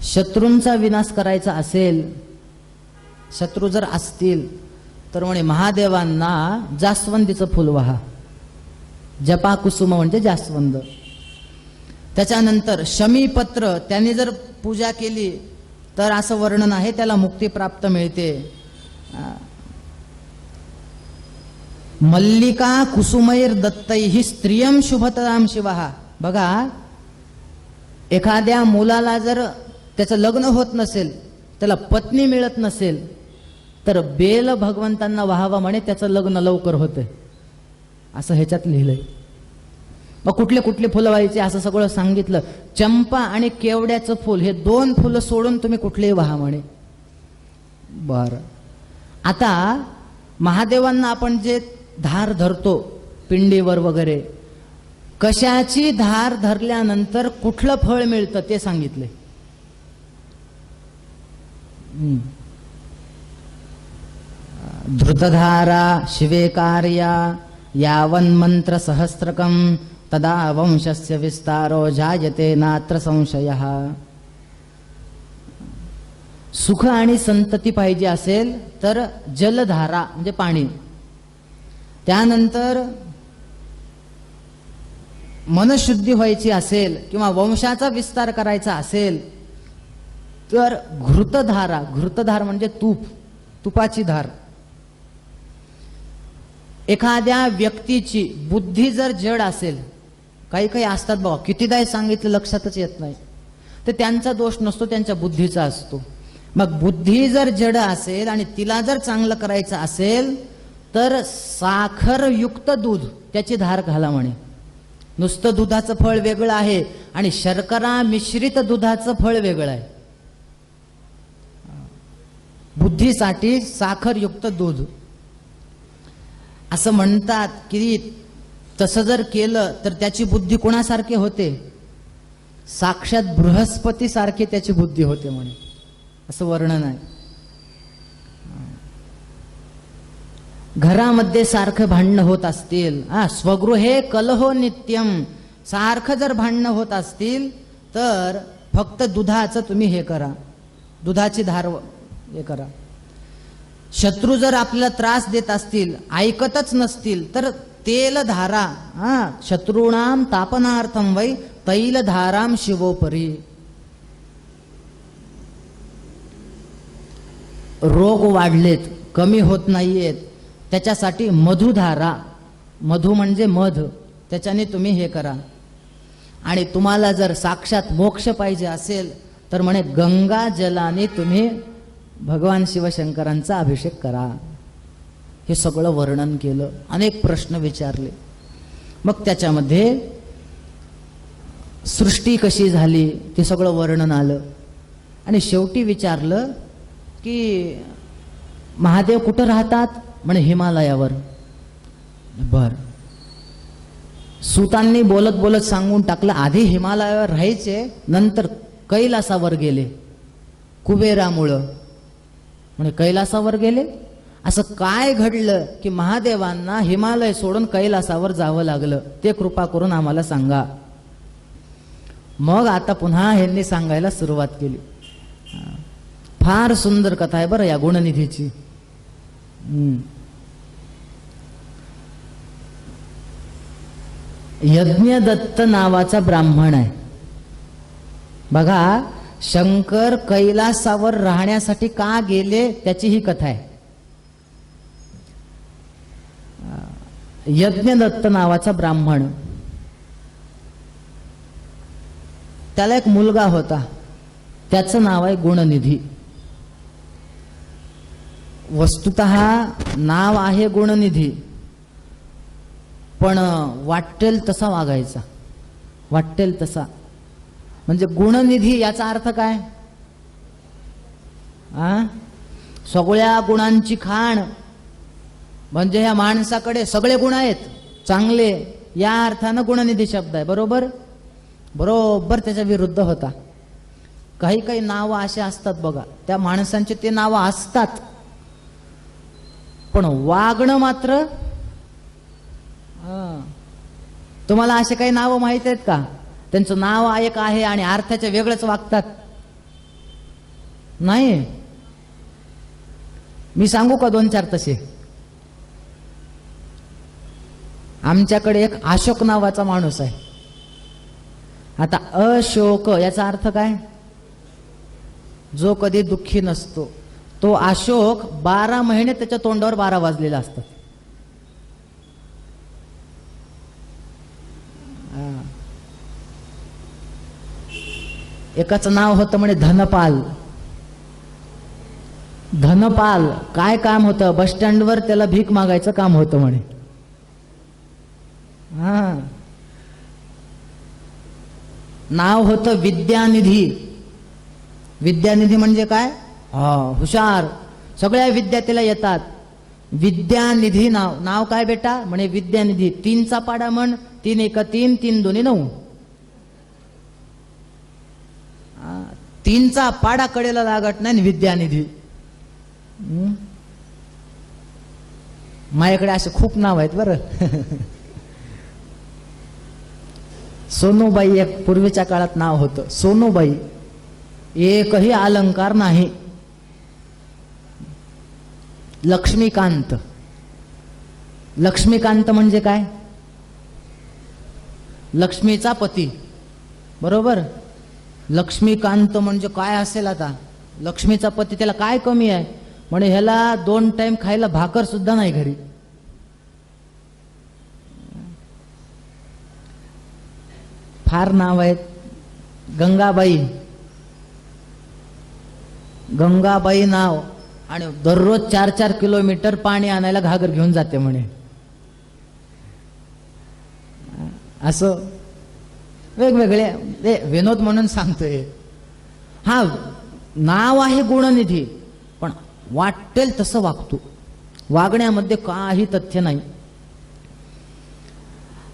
S2: शत्रूंचा विनाश करायचा असेल, शत्रू जर असतील तर म्हणे महादेवांना जास्वंदीचं फुल वाहा. जपा कुसुम म्हणजे जास्वंद. त्याच्यानंतर शमीपत्र त्यांनी जर पूजा केली तर असं वर्णन आहे त्याला मुक्ती प्राप्त मिळते. मल्लिका कुसुमैर दत्तैहि स्त्रियम शुभतराम शिवहा. बघा, एखाद्या मुलाला जर त्याचं लग्न होत नसेल, त्याला पत्नी मिळत नसेल तर बेल भगवंतांना वाहावा म्हणे, त्याचं लग्न लवकर होतंय असं ह्याच्यात लिहिलंय. मग कुठले कुठले फुलं व्हायचे असं सगळं सांगितलं. चंपा आणि केवड्याचं फुल हे 2 फुलं सोडून तुम्ही कुठलेही वाहा म्हणे. बर, आता महादेवांना आपण जे धार धरतो पिंडीवर वगैरे, कशाची धार धरल्यानंतर कुठलं फळ मिळतं ते सांगितले. धृतधारा शिवे कार्या यावन्मंत्र सहस्त्रकम तदा वंशस्य विस्तारो जायते नात्र संशयः. सुख आणि संतती पाहिजे असेल तर जलधारा म्हणजे पाणी, त्यानंतर मनशुद्धी व्हायची असेल किंवा वंशाचा विस्तार करायचा असेल तर घृतधारा, घृतधार म्हणजे तूप, तुपाची धार. एखाद्या व्यक्तीची बुद्धी जर जड असेल, काही काही असतात बाबा, कितीदाही सांगितलं लक्षातच येत नाही, तर त्यांचा दोष नसतो, त्यांच्या बुद्धीचा असतो. मग बुद्धी जर जड असेल आणि तिला जर चांगलं करायचं असेल तर साखरयुक्त दूध त्याची धार घाला म्हणे. नुसतं दुधाचं फळ वेगळं आहे आणि शर्करा मिश्रित दुधाचं फळ वेगळं आहे. बुद्धीसाठी साखरयुक्त दूध. असं म्हणतात की तसं जर केलं तर त्याची बुद्धी कोणासारखी होते? साक्षात बृहस्पती सारखी त्याची बुद्धी होते म्हणे, असं वर्णन आहे. घरामध्ये सारखं भांडणं होत असतील, स्वगृहे कलहो नित्यम, सारखं जर भांडणं होत असतील तर फक्त दुधाचं तुम्ही हे करा, दुधाची धार हे करा. शत्रू जर आपल्याला त्रास देत असतील, ऐकतच नसतील, तर तेल धारा, शत्रूणाम तापनार्थम वै तैल धाराम शिवोपरी. रोग वाढलेत, कमी होत नाहीयेत, त्याच्यासाठी मधुधारा, मधु म्हणजे मध, त्याच्याने तुम्ही हे करा. आणि तुम्हाला जर साक्षात मोक्ष पाहिजे असेल तर म्हणे गंगा जलाने तुम्ही भगवान शिवशंकरांचा अभिषेक करा. हे सगळं वर्णन केलं, अनेक प्रश्न विचारले. मग त्याच्यामध्ये सृष्टी कशी झाली ते सगळं वर्णन आलं. आणि शेवटी विचारलं की महादेव कुठं राहतात? म्हणे हिमालयावर. बर, सुतांनी बोलत बोलत सांगून टाकलं, आधी हिमालयावर राहायचे, नंतर कैलासावर गेले कुबेरामुळं. म्हणे कैलासावर गेले, असं काय घडलं की महादेवांना हिमालय सोडून कैलासावर जावं लागलं? ते कृपा करून आम्हाला सांगा. मग आता पुन्हा ह्यांनी सांगायला सुरुवात केली. फार सुंदर कथा आहे बरं या गुणनिधीची. यज्ञदत्त नावाचा ब्राह्मण आहे बघा. शंकर कैलासावर राहण्यासाठी का गेले त्याची ही कथा आहे. यज्ञदत्त नावाचा ब्राह्मण, त्याला एक मुलगा होता, त्याचं नाव आहे गुणनिधी. वस्तुतः नाव आहे गुणनिधी, पण वाटेल तसा वागायचा, वाटेल तसा. म्हणजे गुणनिधी याचा अर्थ काय? सगळ्या गुणांची खाण, म्हणजे ह्या माणसाकडे सगळे गुण आहेत चांगले, या अर्थानं गुणनिधी शब्द आहे. बरोबर बरोबर त्याच्या विरुद्ध होता. काही काही नावं असे असतात बघा, त्या माणसांचे ते नावं असतात, पण वागणं मात्र. तुम्हाला असे काही नावं माहित आहेत का? त्यांचं नाव एक आहे आणि अर्थाच्या वेगळंच वागतात? नाही. मी सांगू का दोन चार तसे? आमच्याकडे एक अशोक नावाचा माणूस आहे. आता अशोक याचा अर्थ काय? जो कधी दुःखी नसतो. तो अशोक 12 महिने त्याच्या तोंडावर 12 वाजलेला असतात. एकाचं नाव होतं म्हणे धनपाल. धनपाल काय काम होतं? बस स्टँडवर त्याला भीक मागायचं काम होतं म्हणे. नाव होतं विद्यानिधी. विद्यानिधी म्हणजे काय? हुशार, सगळ्या विद्या त्याला येतात. विद्यानिधी नाव. नाव काय बेटा? म्हणे विद्यानिधी. 3चा पाडा म्हण. 3 1 3, 3 2 9. 3चा पाडा कडेला लागत नाही. विद्यानिधी. माझ्याकडे असे खूप नाव आहेत बरं. सोनूबाई एक पूर्वीच्या काळात नाव होतं, सोनूबाई. एकही अलंकार नाही. लक्ष्मीकांत. लक्ष्मीकांत म्हणजे काय? लक्ष्मीचा पती. बरोबर. लक्ष्मीकांत म्हणजे काय असेल आता? लक्ष्मीचा पती, त्याला काय कमी आहे? म्हणे ह्याला 2 टाइम खायला भाकर सुद्धा नाही घरी. फार नाव आहेत. गंगाबाई, गंगाबाई नाव, आणि दररोज 4-4 किलोमीटर पाणी आणायला घागर घेऊन जाते म्हणे. असं वेगवेगळे, ते विनोद म्हणून सांगतोय. हा, नाव आहे गुणनिधी, पण वाटेल तसं वागतो. वागण्यामध्ये काही तथ्य नाही.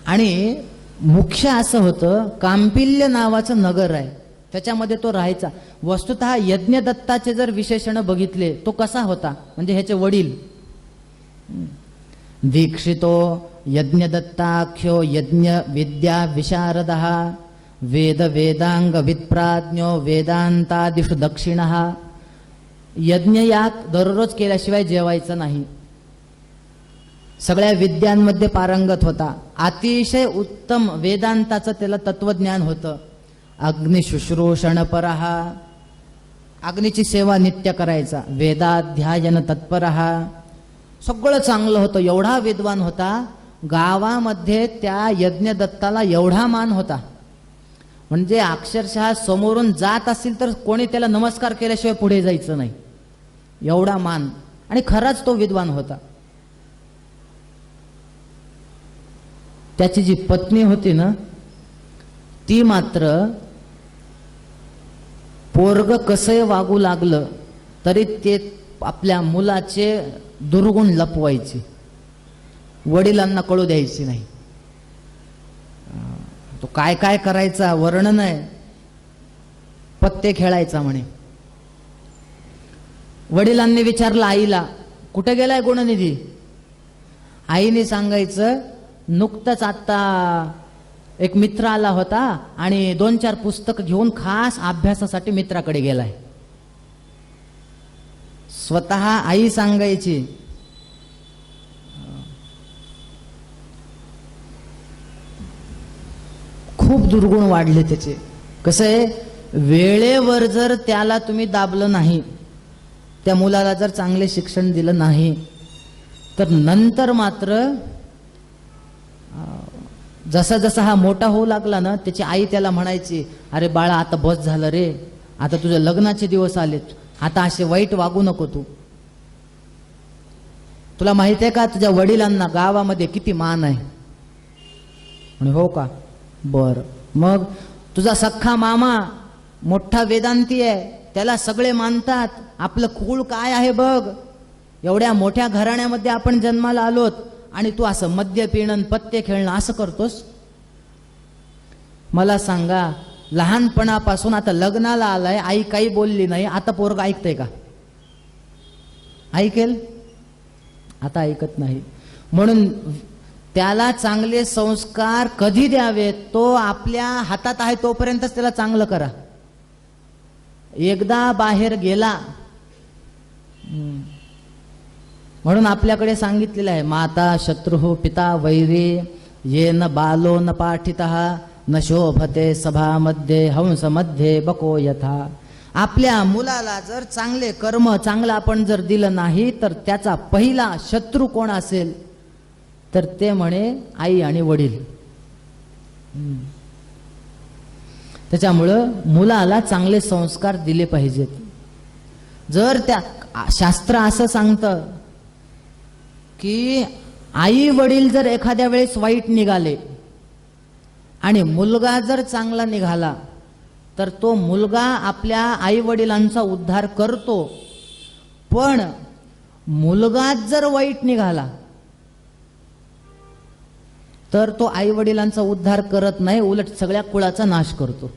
S2: आणि मुख्य असं होतं, कांपिल्य नावाचं नगर आहे, त्याच्यामध्ये तो राहायचा. वस्तुतः यज्ञदत्ताचे जर विशेषण बघितले, तो कसा होता म्हणजे ह्याचे वडील दीक्षितो यज्ञदत्ताख्यो यज्ञ विद्या विशारदः वेद वेदांग विप्राज्ञो वेदांतादिषु दक्षिणः. यज्ञयाग दररोज केल्याशिवाय जेवायचं नाही. सगळ्या विद्यांमध्ये पारंगत होता. अतिशय उत्तम वेदांताचं त्याला तत्वज्ञान होतं. अग्निशुश्रूषणपरः, अग्नीची सेवा नित्य करायचा. वेदाध्यायन तत्परः, सगळं चांगलं होतं. एवढा विद्वान होता, गावामध्ये त्या यज्ञदत्ताला एवढा मान होता म्हणजे अक्षरशः समोरून जात असेल तर कोणी त्याला नमस्कार केल्याशिवाय पुढे जायचं नाही, एवढा मान. आणि खराच तो विद्वान होता. त्याची जी पत्नी होती ना, ती मात्र पोरग कसंही वागू लागलं तरी ते आपल्या मुलाचे दुर्गुण लपवायचे, वडिलांना कळू द्यायची नाही. तो काय काय करायचा वर्णन आहे. पत्ते खेळायचा म्हणे. वडिलांनी विचारलं आईला, कुठे गेलाय गुणनिधी? आईने सांगायचं, नुकतंच आता एक मित्र आला होता आणि 2-4 पुस्तक घेऊन खास अभ्यासासाठी मित्राकडे गेलाय. स्वतः आई सांगायची. खूप दुर्गुण वाढले त्याचे. कसं आहे, वेळेवर जर त्याला तुम्ही दाबलं नाही, त्या मुलाला जर चांगले शिक्षण दिलं नाही, तर नंतर मात्र जसा जसा हा मोठा होऊ लागला ना, त्याची आई त्याला म्हणायची, अरे बाळा आता बस झालं रे, आता तुझ्या लग्नाचे दिवस आलेत, आता असे वाईट वागू नको तू. तुला माहिती आहे का तुझ्या वडिलांना गावामध्ये किती मान आहे? म्हणे हो का, बर. मग तुझा सख्खा मामा मोठा वेदांती आहे, त्याला सगळे मानतात. आपलं कुळ काय आहे बघ, एवढ्या मोठ्या घराण्यामध्ये आपण जन्माला आलोत आणि तू असं मद्य पिणं पत्ते खेळणं असं करतोस? मला सांगा, लहानपणापासून आता लग्नाला आलाय, आई काही बोलली नाही, आता पोरग ऐकतंय का? ऐकेल? आता ऐकत नाही. म्हणून त्याला चांगले संस्कार कधी द्यावेत, तो आपल्या हातात आहे तोपर्यंतच त्याला चांगलं करा. एकदा बाहेर गेला, म्हणून आपल्याकडे सांगितलेलं आहे, माता शत्रू पिता वैरी येन बालो न पाठितः न शोभते सभामध्ये हंसमध्ये बको यथा. आपल्या मुलाला जर चांगले कर्म चांगलं आपण जर दिलं नाही, तर त्याचा पहिला शत्रू कोण असेल तर ते म्हणे आई आणि वडील. त्याच्यामुळं मुलाला चांगले संस्कार दिले पाहिजेत. जर त्या शास्त्र असं सांगतं की आई वडील जर एखाद्या वेळेस वाईट निघाले आणि मुलगा जर चांगला निघाला, तर तो मुलगा आपल्या आई वडिलांचा उद्धार करतो. पण मुलगाच जर वाईट निघाला तर तो आई वडिलांचा उद्धार करत नाही, उलट सगळ्या कुळाचा नाश करतो.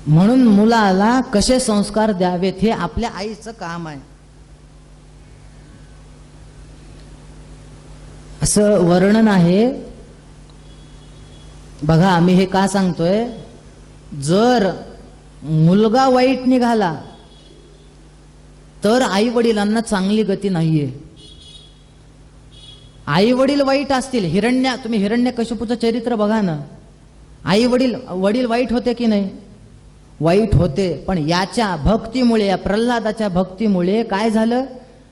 S2: म्हणून मुलाला कसे संस्कार द्यावेत हे आपल्या आईचं काम आहे. असं वर्णन आहे बघा. आम्ही हे का सांगतोय, जर मुलगा वाईट निघाला तर आई वडिलांना चांगली गती नाहीये. आई वडील वाईट असतील, तुम्ही हिरण्यकशिपूचं चरित्र बघा ना, वडील वाईट होते की नाही? वाईट होते, पण याच्या भक्तीमुळे, या प्रल्हादाच्या भक्तीमुळे काय झालं?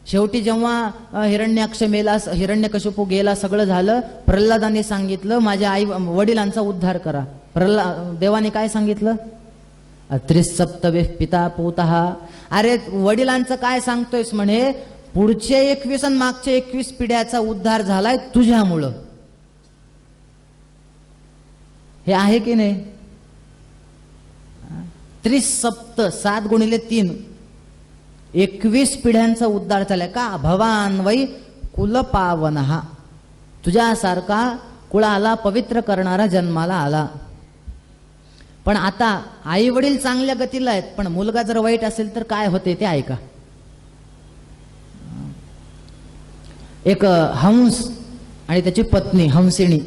S2: शेवटी जेव्हा हिरण्याक्ष मेला, हिरण्यकशिपू गेला, सगळं झालं, प्रल्हादाने सांगितलं माझ्या वडिलांचा उद्धार करा. देवाने काय सांगितलं? त्रिसप्तवे पिता पोतः. अरे वडिलांचं काय सांगतोयस म्हणे? पुढचे 21 आणि मागचे 21 पिढ्याचा उद्धार झालाय तुझ्यामुळं. हे आहे की नाही? त्रिसप्त 7 गुणिले 3 21 पिढ्यांचा उद्धार झालाय का? भवान वै कुलपावनः. तुझ्यासारखा कुळाला पवित्र करणारा जन्माला आला. पण आता आई वडील चांगल्या गतीला आहेत, पण मुलगा जर वाईट असेल तर काय होते ते ऐका. एक हंस आणि त्याची पत्नी हंसिणी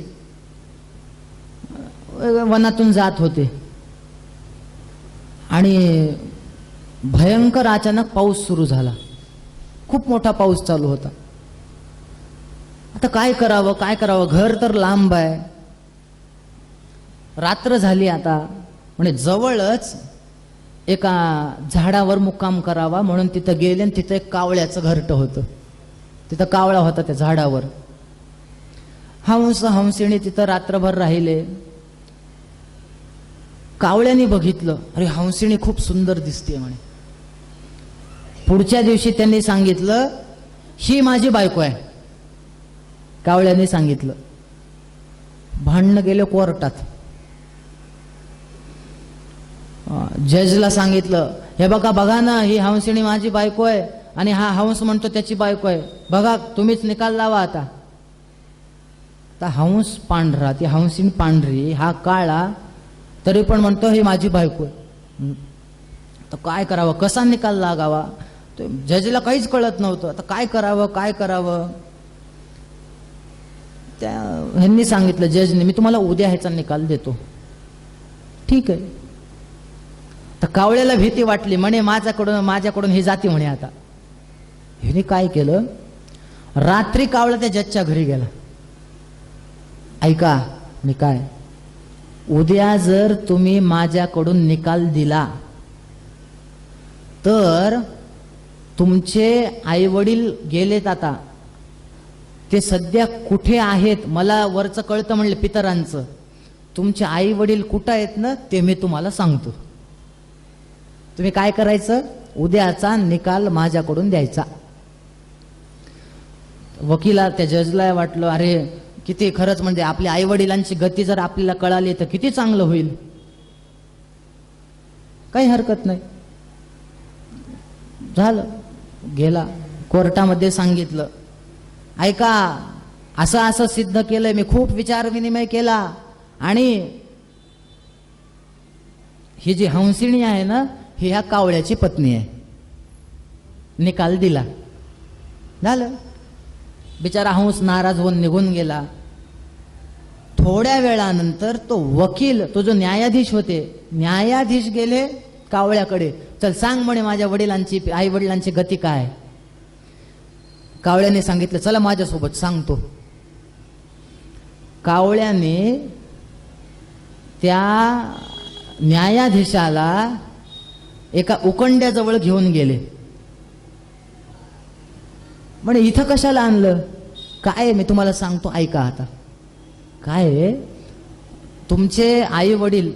S2: वनातून जात होते आणि भयंकर अचानक पाऊस सुरू झाला. खूप मोठा पाऊस चालू होता. आता काय करावं? घर तर लांब आहे, रात्र झाली. आता म्हणजे जवळच एका झाडावर मुक्काम करावा म्हणून तिथं गेले आणि तिथं एक कावळ्याचं घरटं होतं. तिथं कावळा होता त्या झाडावर. हंसिणी तिथं रात्रभर राहिले. कावळ्याने बघितलं, अरे हंसिणी खूप सुंदर दिसते म्हणे. पुढच्या दिवशी त्यांनी सांगितलं, ही माझी बायको आहे. कावळ्याने सांगितलं. भांडणं गेले कोर्टात. जजला सांगितलं, हे बघा ना, ही हंसिणी माझी बायको आहे आणि हा हंस म्हणतो त्याची बायको आहे. बघा, तुम्हीच निकाल लावा आता. हंस पांढरा, ती हंसिणी पांढरी, हा काळा, तरी पण म्हणतो ही माझी बायको आहे. तर काय करावं? कसा निकाल लागावा? जजला काहीच कळत नव्हतं. आता काय करावं? त्या ह्यांनी सांगितलं, जजने, मी तुम्हाला उद्या ह्याचा निकाल देतो. ठीक आहे. तर कावळ्याला भीती वाटली, म्हणे माझ्याकडून ही जाती म्हणे. आता ह्याने काय केलं? रात्री कावळा त्या जजच्या घरी गेला. ऐका, मी काय, उद्या जर तुम्ही माझ्याकडून निकाल दिला तर तुमचे आई वडील गेलेत, आता ते सध्या कुठे आहेत मला वरचं कळतं म्हणले, पितरांचं. तुमचे आई वडील कुठं आहेत ना ते मी तुम्हाला सांगतो. तुम्ही काय करायचं? उद्याचा निकाल माझ्याकडून द्यायचा. वकिला त्या जजला वाटलं, अरे किती खरंच, म्हणजे आपल्या आई वडिलांची गती जर आपल्याला कळाली तर किती चांगलं होईल. काही हरकत नाही. झालं, गेला कोर्टामध्ये, सांगितलं, ऐका, असं सिद्ध केलंय, मी खूप विचार विनिमय केला आणि ही जी हंसिणी आहे ना, ही ह्या कावळ्याची पत्नी आहे. निकाल दिला. झालं. बिचारा हंस नाराज होऊन निघून गेला. थोड्या वेळानंतर तो वकील, तो जो न्यायाधीश होते, न्यायाधीश गेले कावळ्याकडे. चल सांग म्हणे, माझ्या आई वडिलांची गती काय? कावळ्याने सांगितलं, चला माझ्यासोबत सांगतो. कावळ्याने त्या न्यायाधीशाला एका उकंड्याजवळ घेऊन गेले. म्हणे इथं कशाला आणलं? काय मी तुम्हाला सांगतो, ऐका. आता काय, तुमचे आई वडील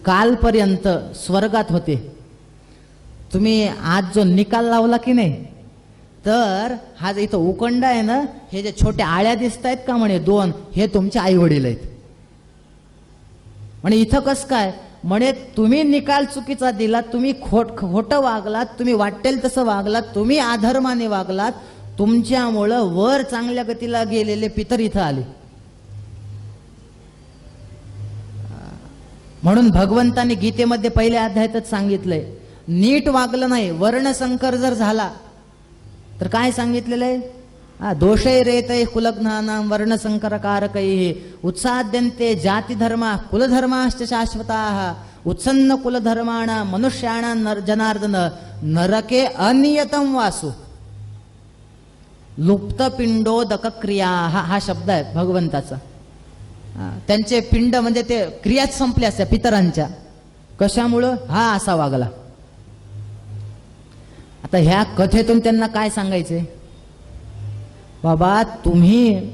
S2: कालपर्यंत स्वर्गात होते. तुम्ही आज जो निकाल लावला की नाही, तर हा इथं उकंड आहे ना, हे जे छोट्या आळ्या दिसत आहेत का म्हणे 2, हे तुमचे आई वडील आहेत. म्हणे इथं कस काय? म्हणे तुम्ही निकाल चुकीचा दिलात, तुम्ही खोटं वागलात, तुम्ही वाटेल तसं वागलात, तुम्ही अधर्माने वागलात, तुमच्यामुळं वर चांगल्या गतीला गेलेले पितर इथं आले. म्हणून भगवंताने गीतेमध्ये पहिल्या अध्यायातच सांगितलंय, नीट वागलं नाही, वर्णसंकर जर झाला तर काय सांगितलेलं आहे? दोषै रेतै कुलघ्नानां वर्णसंकरकारकैः उत्साद्यन्ते जातिधर्मा कुलधर्माश्च शाश्वताः उत्सन्न कुलधर्माणां मनुष्याणां जनार्दन नरके अनियतं वासु. लुप्त पिंडोदक क्रिया हा शब्द आहे भगवंताचा. त्यांचे पिंड म्हणजे ते क्रियाच संपल्या असत्या पितरांच्या. कशामुळं? हा असा वागला. आता ह्या कथेतून त्यांना काय सांगायचे? बाबा तुम्ही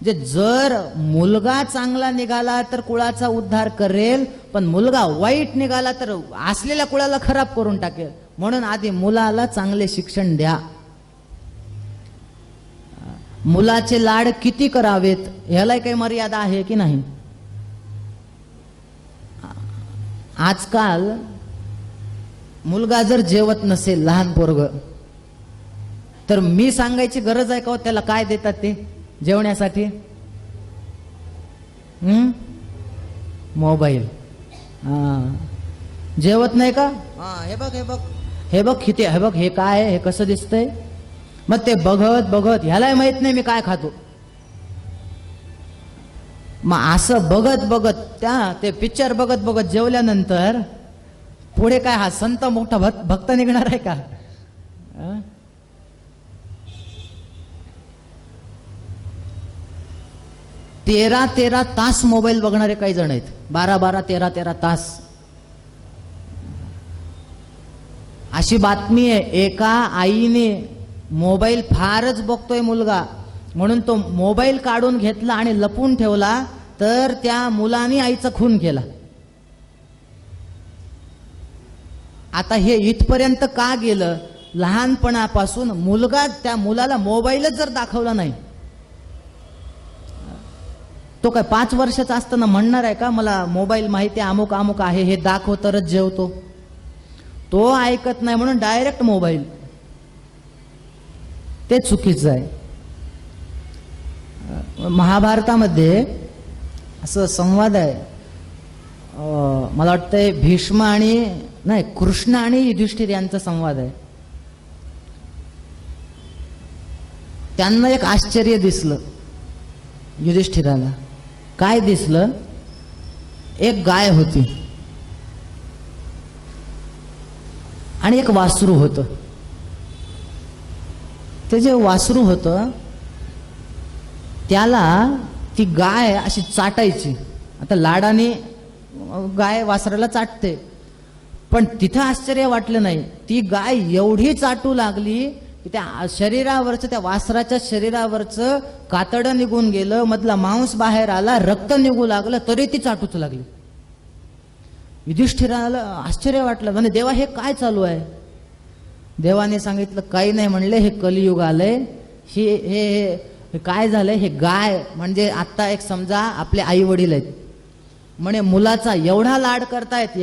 S2: जे जर मुलगा चांगला निघाला तर कुळाचा उद्धार करेल, पण मुलगा वाईट निघाला तर असलेल्या कुळाला खराब करून टाकेल. म्हणून आधी मुलाला चांगले शिक्षण द्या. मुलाचे लाड किती करावेत ह्याला काही मर्यादा आहे की नाही? आजकाल मुलगा जर जेवत नसेल, लहान पोरग, तर मी सांगायची गरज आहे का त्याला काय देतात ते जेवण्यासाठी? मोबाईल. जेवत नाही का? हे बघ हे बघ हे बघ किती, हे बघ हे काय आहे, हे कसं दिसतंय. मग ते बघत बघत ह्यालाही माहित नाही मी काय खातो. मग असं बघत बघत ते पिक्चर बघत बघत जेवल्यानंतर पुढे काय हा संत मोठा भक्त निघणार आहे का? 13 तास मोबाईल बघणारे काही जण आहेत. 12 13 तास. अशी बातमी आहे, एका आईने मोबाईल फारच बघतोय मुलगा म्हणून तो मोबाईल काढून घेतला आणि लपून ठेवला, तर त्या मुलाने आईचा खून केला. आता हे इथपर्यंत का गेलं? लहानपणापासून मुलगा त्या मुलाला मोबाईलच जर दाखवला नाही, तो काय 5 वर्षाचा असताना म्हणणार आहे का मला मोबाईल माहिती आहे, अमुक अमुक आहे, हे दाखव तरच जेवतो? तो ऐकत नाही म्हणून डायरेक्ट मोबाईल. ते चुकीचं आहे. महाभारतामध्ये असं संवाद आहे, मला वाटतंय भीष्म आणि नाही कृष्ण आणि युधिष्ठिर यांचा संवाद आहे. त्यांना एक आश्चर्य दिसलं युधिष्ठिराला. काय दिसलं? एक गाय होती आणि एक वासरू होतं. ते जे वासरू होतं त्याला ती गाय अशी चाटायची. आता लाडाने गाय वासराला चाटते, पण तिथं आश्चर्य वाटलं नाही. ती गाय एवढी चाटू लागली की त्या शरीरावरचं, त्या वासराच्या शरीरावरचं कातडं निघून गेलं, मधला मांस बाहेर आला, रक्त निघू लागलं, तरी ती चाटूच लागली. युधिष्ठिराला आश्चर्य वाटलं, म्हणजे देवा हे काय चालू आहे? देवाने सांगितलं काही नाही, म्हणले हे कलियुग आलंय. हे काय झालंय? हे गाय म्हणजे आता एक समजा आपले आई वडील आहेत, म्हणे मुलाचा एवढा लाड करतायत,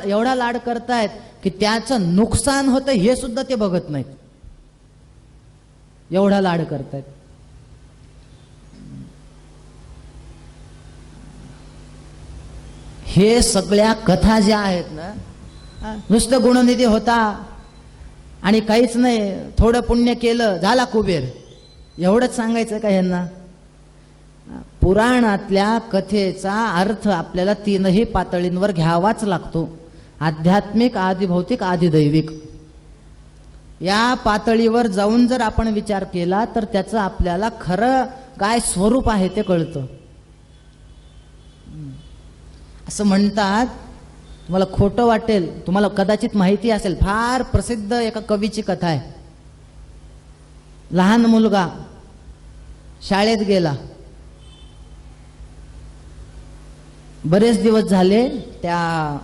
S2: एवढा लाड करतायत की त्याचं नुकसान होतं हे सुद्धा ते बघत नाहीत. एवढा लाड करतायत. हे सगळ्या कथा ज्या आहेत ना, नुसतं गुणनिधी होता आणि काहीच नाही, थोडं पुण्य केलं झाला कुबेर, एवढंच सांगायचं का यांना? पुराणातल्या कथेचा अर्थ आपल्याला 3ही पातळींवर घ्यावाच लागतो. आध्यात्मिक, आदिभौतिक, आदिदैविक. या पातळीवर जाऊन जर आपण विचार केला तर त्याचं आपल्याला खरं काय स्वरूप आहे ते कळतं. असं म्हणतात, तुम्हाला खोटं वाटेल, तुम्हाला कदाचित माहिती असेल, फार प्रसिद्ध एका कवीची कथा आहे. लहान मुलगा शाळेत गेला, बरेच दिवस झाले, त्या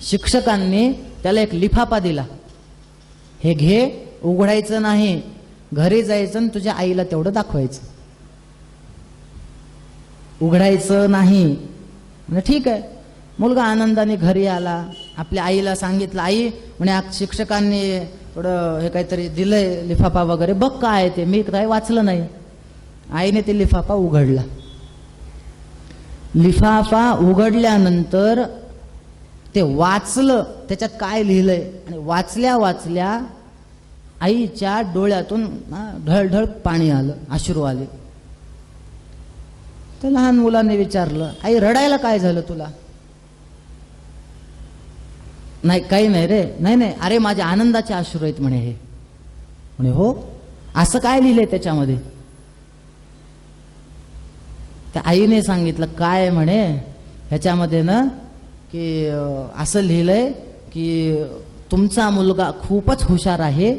S2: शिक्षकांनी त्याला एक लिफाफा दिला, हे घे, उघडायचं नाही, घरी जायचं आणि तुझ्या आईला तेवढं दाखवायचं, उघडायचं नाही. म्हणजे ठीक आहे. मुलगा आनंदाने घरी आला, आपल्या आईला सांगितलं, आई म्हणे शिक्षकांनी थोडं हे काहीतरी दिलंय लिफाफा वगैरे, बघ काय आहे ते, मी काही वाचलं नाही. आईने ते लिफाफा उघडला. लिफाफा उघडल्यानंतर ते वाचलं, त्याच्यात काय लिहिलंय, आणि वाचल्या वाचल्या आईच्या डोळ्यातून ढळढळ पाणी आलं, अश्रू आले. तर लहान मुलाने विचारलं, आई रडायला काय झालं तुला? नाही काही नाही रे. नाही नाही, अरे माझ्या आनंदाचे अश्रू आहेत म्हणे हे. म्हणे हो, असं काय लिहिलंय त्याच्यामध्ये? त्या आईने सांगितलं काय म्हणे ह्याच्यामध्ये ना की असं लिहिलंय की तुमचा मुलगा खूपच हुशार आहे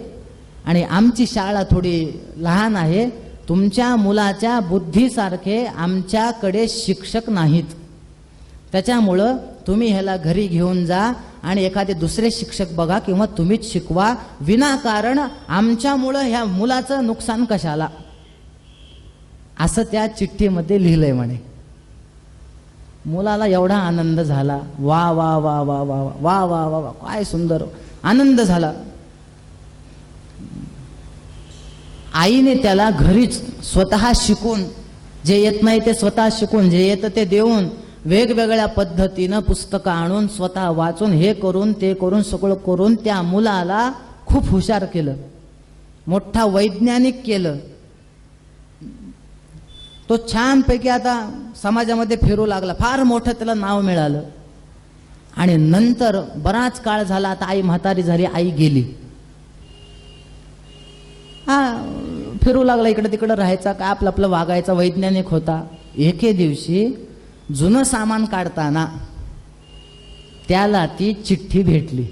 S2: आणि आमची शाळा थोडी लहान आहे, तुमच्या मुलाच्या बुद्धीसारखे आमच्याकडे शिक्षक नाहीत, त्याच्यामुळं तुम्ही ह्याला घरी घेऊन जा आणि एखादे दुसरे शिक्षक बघा किंवा तुम्हीच शिकवा, विनाकारण आमच्यामुळं ह्या मुलाचं नुकसान कशाला, असं त्या चिठ्ठीमध्ये लिहिलंय म्हणे. मुलाला एवढा आनंद झाला, वा वा वा वा वा वा वा वा वा, काय सुंदर आनंद झाला. आईने त्याला घरीच स्वतः शिकून, जे येत नाही ते स्वतः शिकून, जे येतं ते देऊन, वेगवेगळ्या पद्धतीनं पुस्तकं आणून स्वतः वाचून, हे करून ते करून सगळं करून त्या मुलाला खूप हुशार केलं, मोठा वैज्ञानिक केलं. तो छानपैकी आता समाजामध्ये फिरू लागला, फार मोठं त्याला नाव मिळालं. आणि नंतर बराच काळ झाला, आता आई म्हातारी झाली, आई गेली. फिरू लागला, इकडं तिकडं राहायचा, काय आपलं आपलं वागायचा, वैज्ञानिक होता. एके दिवशी जुनं सामान काढताना त्याला ती चिठ्ठी भेटली.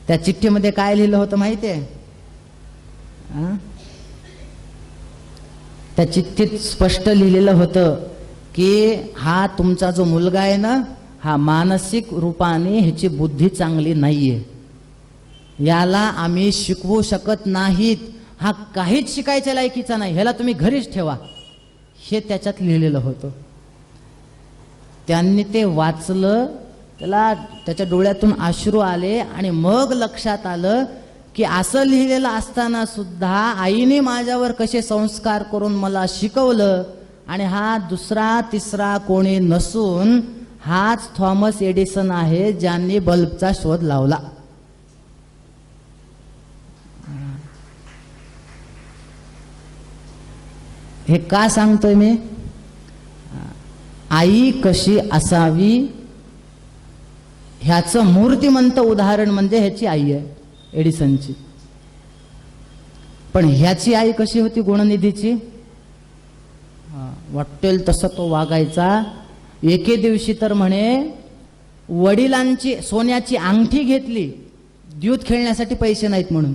S2: त्या चिठ्ठीमध्ये काय लिहिलं होतं माहिती आहे? त्या चिठ्ठीत स्पष्ट लिहिलेलं होतं की हा तुमचा जो मुलगा आहे ना, हा मानसिक रूपाने ह्याची बुद्धी चांगली नाहीये, याला आम्ही शिकवू शकत नाहीत, हा काहीच शिकायच्या लायकीचा नाही, ह्याला तुम्ही घरीच ठेवा, हे त्याच्यात लिहिलेलं होतं. त्यांनी ते वाचलं, त्याला त्याच्या डोळ्यातून अश्रू आले आणि मग लक्षात आलं की असं लिहिलेलं असताना सुद्धा आईने माझ्यावर कसे संस्कार करून मला शिकवलं, आणि हा दुसरा तिसरा कोणी नसून हाच थॉमस एडिसन आहे ज्यांनी बल्बचा शोध लावला. हे का सांगतोय मी? आई कशी असावी ह्याचं मूर्तिमंत उदाहरण म्हणजे ह्याची आई आहे, एडिसनची. पण ह्याची आई कशी होती गुणनिधीची? वाटेल तसं तो वागायचा. एके दिवशी तर म्हणे वडिलांची सोन्याची अंगठी घेतली, द्यूत खेळण्यासाठी पैसे नाहीत म्हणून.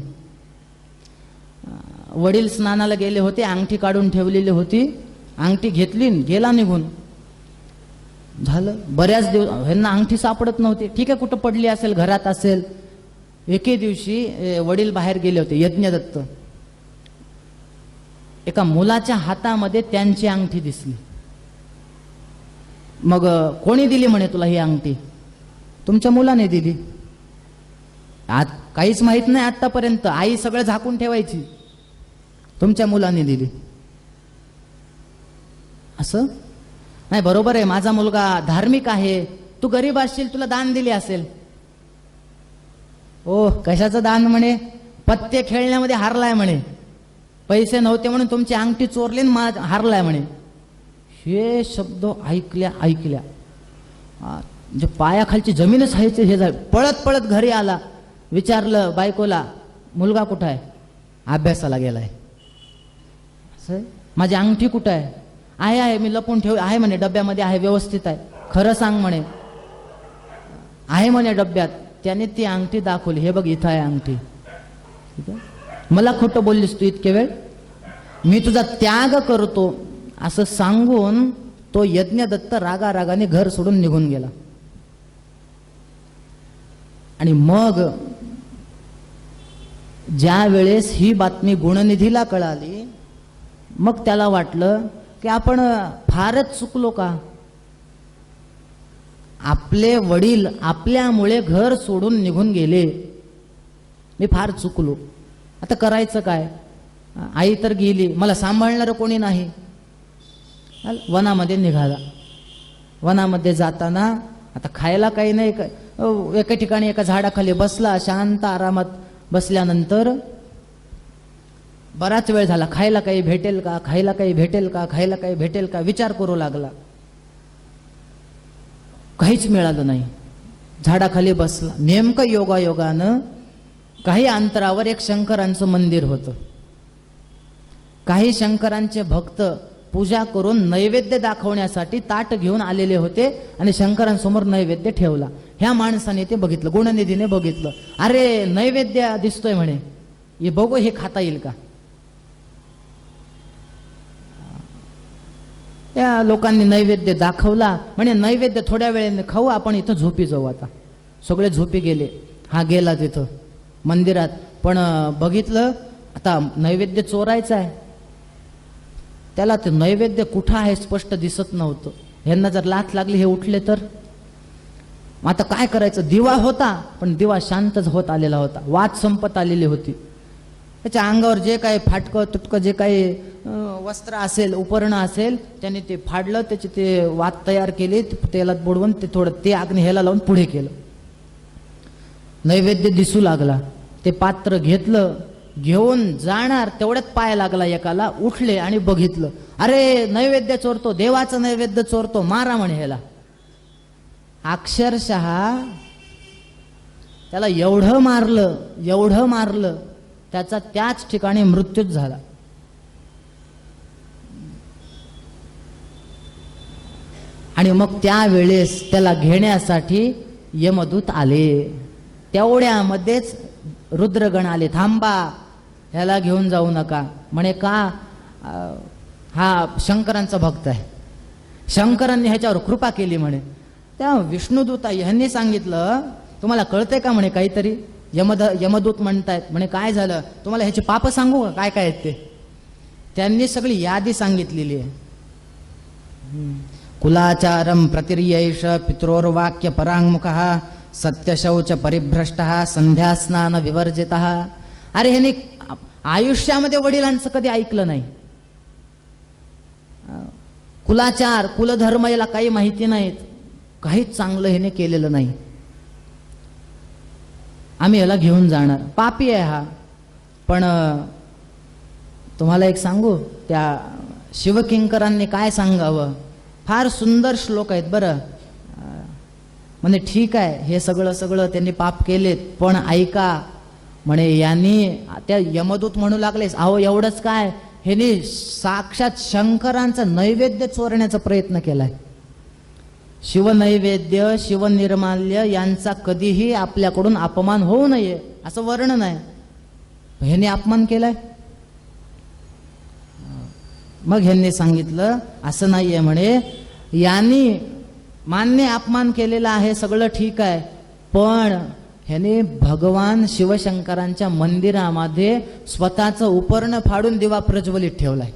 S2: वडील स्नानाला गेले होते, अंगठी काढून ठेवलेली होती, अंगठी घेतली, गेला निघून. झालं बऱ्याच दिवस ह्यांना अंगठी सापडत नव्हती. ठीक आहे, कुठं पडली असेल, घरात असेल. एके दिवशी वडील बाहेर गेले होते, यज्ञदत्त. एका मुलाच्या हातामध्ये त्यांची अंगठी दिसली. मग कोणी दिली म्हणे तुला ही अंगठी? तुमच्या मुलाने दिली. आज काहीच माहित नाही आतापर्यंत, आई सगळं झाकून ठेवायची, तुमच्या मुलाने दिली. असं नाही, बरोबर आहे, माझा मुलगा धार्मिक आहे, तू गरीब असशील, तुला दान दिली असेल. ओ कशाचं दान म्हणे? पत्ते खेळण्यामध्ये हारलाय म्हणे, पैसे नव्हते म्हणून तुमची अंगठी चोरली आणि हारलाय म्हणे. हे शब्द ऐकल्या म्हणजे पायाखालची जमीनच व्हायची हे झालं. पळत पळत घरी आला, विचारलं बायकोला, मुलगा कुठं आहे? अभ्यासाला गेलाय. असं, माझी अंगठी कुठं आहे? आहे मी लपून ठेव, आहे म्हणे डब्यामध्ये आहे, व्यवस्थित आहे. खरं सांग म्हणे. आहे म्हणे डब्यात. त्याने ती अंगठी दाखवली, हे बघ इथं आहे अंगठी. मला खोटं बोललीस तू इतके वेळ, मी तुझा त्याग करतो असं सांगून तो यज्ञदत्त रागारागाने घर सोडून निघून गेला. आणि मग ज्या वेळेस ही बातमी गुणनिधीला कळाली, मग त्याला वाटलं की आपण फारच चुकलो का? आपले वडील आपल्यामुळे घर सोडून निघून गेले, मी फार चुकलो, आता करायचं काय? आई तर गेली, मला सांभाळणारं कोणी नाही. वनामध्ये निघाला. वनामध्ये जाताना आता खायला काही नाही, एका ठिकाणी एका झाडाखाली बसला. शांत आरामात बसल्यानंतर बराच वेळ झाला, खायला काही भेटेल का, खायला काही भेटेल का, खायला काही भेटेल का, विचार करू लागला. काहीच मिळालं नाही. झाडाखाली बसला. नेमकं योगायोगानं काही अंतरावर एक शंकरांचं मंदिर होतं. काही शंकरांचे भक्त पूजा करून नैवेद्य दाखवण्यासाठी ताट घेऊन आलेले होते आणि शंकरांसमोर नैवेद्य ठेवला. ह्या माणसाने ते बघितलं, गुणनिधीने बघितलं. अरे नैवेद्य दिसतोय म्हणे, हे बघू हे खाता येईल का. त्या लोकांनी नैवेद्य दाखवला. म्हणे नैवेद्य थोड्या वेळेने खाऊ, आपण इथं झोपी जाऊ. आता सगळे झोपी गेले. हा गेला तिथं मंदिरात, पण बघितलं आता नैवेद्य चोरायचं आहे. त्याला ते नैवेद्य कुठं आहे स्पष्ट दिसत नव्हतं. ह्यांना जर लाथ लागली, हे उठले तर आता काय करायचं. दिवा होता पण दिवा शांतच होत आलेला होता, वात संपत आलेली होती. त्याच्या अंगावर जे काही फाटकं तुटकं जे काही वस्त्र असेल, उपरणं असेल, त्याने ते फाडलं, त्याचे ते वात तयार केले, तेलात बुडवून ते थोडं ते अग्नी ह्याला लावून पुढे केलं. नैवेद्य दिसू लागला. ते पात्र घेतलं, घेऊन जाणार तेवढ्यात पाय लागला एकाला. उठले आणि बघितलं, अरे नैवेद्य चोरतो, देवाचं नैवेद्य चोरतो, मारा म्हणे ह्याला. अक्षरशः त्याला एवढं मारलं त्याचा त्याच ठिकाणी मृत्यूच झाला. आणि मग त्यावेळेस त्याला घेण्यासाठी यमदूत आले. तेवढ्यामध्येच रुद्रगण आले, थांबा, ह्याला घेऊन जाऊ नका. म्हणे का, हा शंकरांचा भक्त आहे, शंकरांनी ह्याच्यावर कृपा केली म्हणे. त्या विष्णुदूता ह्यांनी सांगितलं, तुम्हाला कळतंय का म्हणे काहीतरी. यमदूत म्हणतायत. म्हणे काय झालं, तुम्हाला ह्याची पाप सांगू का, काय काय आहेत ते. त्यांनी सगळी यादी सांगितलेली आहे. कुलाचारम प्रतिर्यैष पित्रोर्वाक्य परांगमुखः सत्यशौच परिभ्रष्टः संध्यास्नान विवर्जितः. अरे ह्याने आयुष्यामध्ये वडिलांचं कधी ऐकलं नाही. कुलाचार कुलधर्म याला काही माहिती नाहीत, काहीच चांगलं ह्याने केलेलं नाही. आम्ही याला घेऊन जाणार, पापी आहे हा. पण तुम्हाला एक सांगू, त्या शिवकिंकरांनी काय सांगावं, फार सुंदर श्लोक आहेत बरं. म्हणे ठीक आहे, हे सगळं त्यांनी पाप केलेत, पण ऐका म्हणे, यांनी त्या यमदूत म्हणू लागलेस, अहो एवढंच काय, ह्याने साक्षात शंकरांचा नैवेद्य चोरण्याचा प्रयत्न केलाय. शिवनैवेद्य शिवनिर्माल्य यांचा कधीही आपल्याकडून अपमान होऊ नये असं वर्णन आहे. ह्याने अपमान केलाय. मग ह्यांनी सांगितलं असं नाहीये म्हणे, यांनी मान्य अपमान केलेला आहे, सगळं ठीक आहे, पण ह्याने भगवान शिवशंकरांच्या मंदिरामध्ये स्वतःचं उपर्ण फाडून दिवा प्रज्वलित ठेवलाय.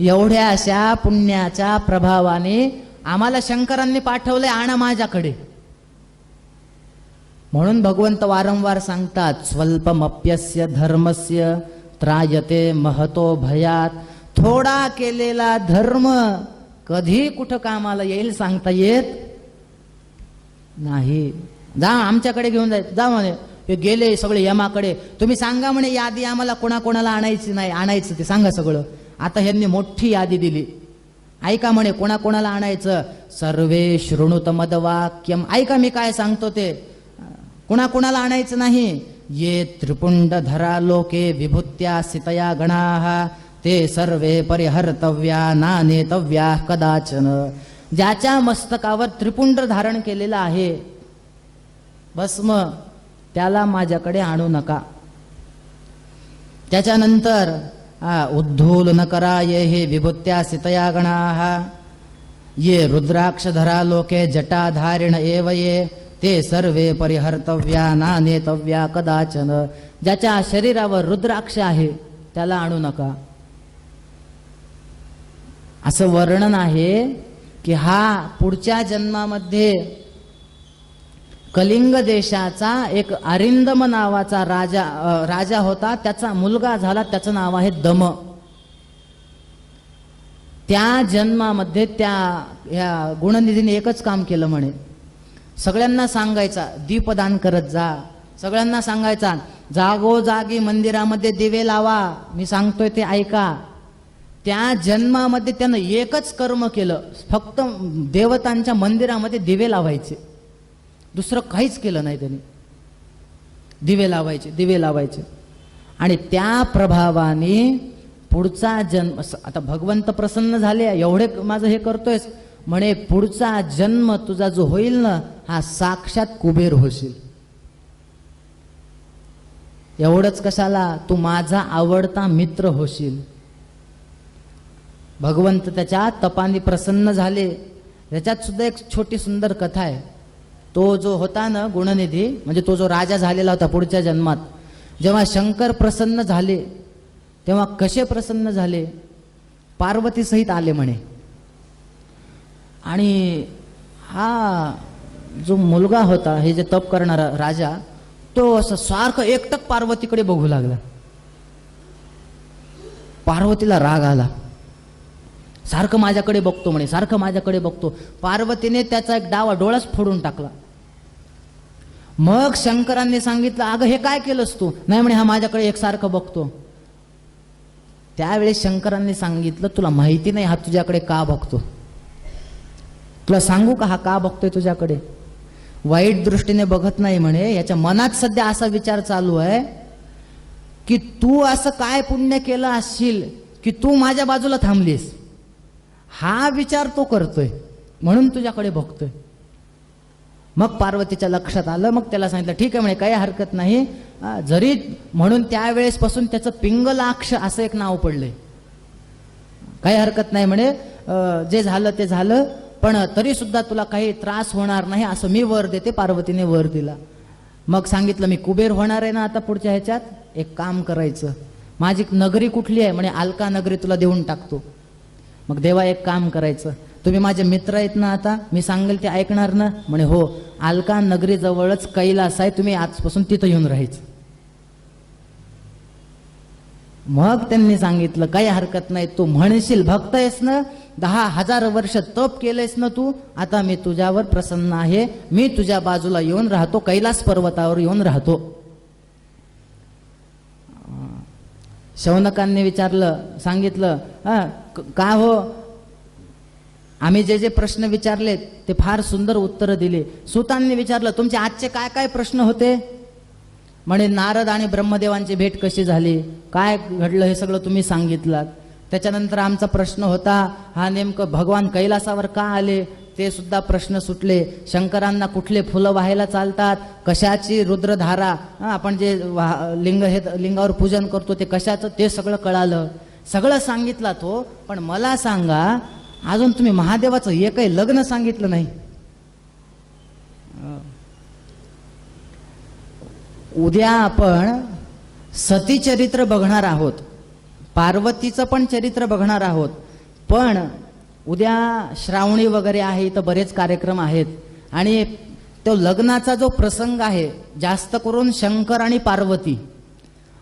S2: एवढ्या अशा पुण्याच्या प्रभावाने आम्हाला शंकरांनी पाठवलंय, आणा माझ्याकडे. म्हणून भगवंत वारंवार सांगतात, स्वल्पमप्यस्य धर्मस्य त्रायते महतो भयात. थोडा केलेला धर्म कधी कुठं कामाला येईल सांगता येत नाही. जा आमच्याकडे घेऊन जाय, जा म्हणे. ते गेले सगळे यमाकडे. तुम्ही सांगा म्हणे यादी आम्हाला कोणाकोणाला आणायची नाही, आणायचं ते सांगा सगळं. आता ह्यांनी मोठी यादी दिली. ऐका म्हणे कोणाकोणाला आणायचं. सर्वे शृणुत मदवाक्यम. ऐका मी काय सांगतो ते. कोणाकोणाला आणायचं नाही. ये त्रिपुंडधरा लोके विभूत्या सितया गणाः ते सर्वे परिहर्तव्या नानेतव्या कदाचन. ज्याच्या मस्तकावर त्रिपुंड धारण केलेलं आहे भस्म, त्याला माझ्याकडे आणू नका. त्याच्यानंतर उद्धूल न करा ये हे विभूत्या सितया गणाः ये रुद्राक्षधरा लोके जटाधारिण एव ये ते सर्वे परिहर्तव्या नानेतव्या कदाचन. ज्याच्या शरीरावर रुद्राक्ष आहे त्याला आणू नका. असं वर्णन आहे की हा पुढच्या जन्मामध्ये कलिंग देशाचा एक अरिंदम नावाचा राजा होता. त्याचा मुलगा झाला, त्याचं नाव आहे दम. त्या जन्मामध्ये या गुणनिधीने एकच काम केलं म्हणे. सगळ्यांना सांगायचा दीपदान करत जा. सगळ्यांना सांगायचा जागोजागी मंदिरामध्ये दिवे लावा. मी सांगतोय ते ऐका. त्या जन्मामध्ये त्यानं एकच कर्म केलं, फक्त देवतांच्या मंदिरामध्ये दिवे लावायचे. दुसरं काहीच केलं नाही त्यांनी. दिवे लावायचे, दिवे लावायचे. आणि त्या प्रभावाने पुढचा जन्म, आता भगवंत प्रसन्न झाले, एवढे माझं हे करतोयस म्हणे, पुढचा जन्म तुझा जो होईल ना, हा साक्षात कुबेर होशील. एवढंच कशाला, तू माझा आवडता मित्र होशील. भगवंत त्याच्या तपाने प्रसन्न झाले. त्याच्यात सुद्धा एक छोटी सुंदर कथा आहे. तो जो होता ना गुणनिधी, म्हणजे तो जो राजा झालेला होता पुढच्या जन्मात, जेव्हा शंकर प्रसन्न झाले तेव्हा कसे प्रसन्न झाले, पार्वती सहित आले म्हणे. आणि हा जो मुलगा होता, हे जे तप करणारा राजा, तो असं सारखं एकटक पार्वतीकडे बघू लागला. पार्वतीला राग आला. सारखं माझ्याकडे बघतो म्हणे, सारखं माझ्याकडे बघतो. पार्वतीने त्याचा एक डावा डोळाच फोडून टाकला. मग शंकरांनी सांगितलं, अगं हे काय केलंस तू? नाही म्हणे, हा माझ्याकडे एकसारखं बघतो. त्यावेळेस शंकरांनी सांगितलं, तुला माहिती नाही हा तुझ्याकडे का बघतो? तुला सांगू का हा का बघतोय तुझ्याकडे? वाईट दृष्टीने बघत नाही म्हणे, याच्या मनात सध्या असा विचार चालू आहे की तू असं काय पुण्य केलं असशील की तू माझ्या बाजूला थांबलीस. हा विचार तो करतोय, म्हणून तुझ्याकडे बघतोय. मग पार्वतीच्या लक्षात आलं. मग त्याला सांगितलं, ठीक आहे म्हणे, काही हरकत नाही. जरी म्हणून त्यावेळेसपासून त्याचं पिंगलाक्ष असं एक नाव पडलंय. काही हरकत नाही म्हणे, जे झालं ते झालं, पण तरी सुद्धा तुला काही त्रास होणार नाही असं मी वर देते. पार्वतीने वर दिला. मग सांगितलं, मी कुबेर होणार आहे ना आता पुढच्या ह्याच्यात, एक काम करायचं, माझी नगरी कुठली आहे म्हणे, अलका नगरी तुला देऊन टाकतो. मग देवा एक काम करायचं, तुम्ही माझे मित्र आहेत ना, आता मी सांगेल ते ऐकणार ना? म्हणे हो, अलका नगरी जवळच कैलास आहे, तुम्ही आजपासून तिथं येऊन राहायचं. मग त्यांनी सांगितलं, काही हरकत नाही, तू म्हणशील भक्त आहेस ना, 10,000 वर्ष तप केलेस ना तू, आता मी तुझ्यावर प्रसन्न आहे, मी तुझ्या बाजूला येऊन राहतो, कैलास पर्वतावर येऊन राहतो. शौनकांनी विचारलं, सांगितलं, का हो, आम्ही जे जे प्रश्न विचारले ते फार सुंदर उत्तर दिले. सुतांनी विचारलं, तुमचे आजचे काय काय प्रश्न होते? म्हणे, नारद आणि ब्रह्मदेवांची भेट कशी झाली, काय घडलं हे सगळं तुम्ही सांगितलं. त्याच्यानंतर आमचा प्रश्न होता, हा नेमकं भगवान कैलासावर का आले, ते सुद्धा प्रश्न सुटले. शंकरांना कुठले फुलं वाहायला चालतात, कशाची रुद्रधारा, आपण जे लिंग हे लिंगावर पूजन करतो ते कशाचं, ते सगळं कळालं. सगळं सांगितलं तो. पण मला सांगा, अजून तुम्ही महादेवाचं एकही लग्न सांगितलं नाही. उद्या आपण सतीचरित्र बघणार आहोत, पार्वतीचं पण चरित्र बघणार आहोत. पण उद्या श्रावणी वगैरे आहे, इथं बरेच कार्यक्रम आहेत. आणि तो लग्नाचा जो प्रसंग आहे, जास्त करून शंकर आणि पार्वती,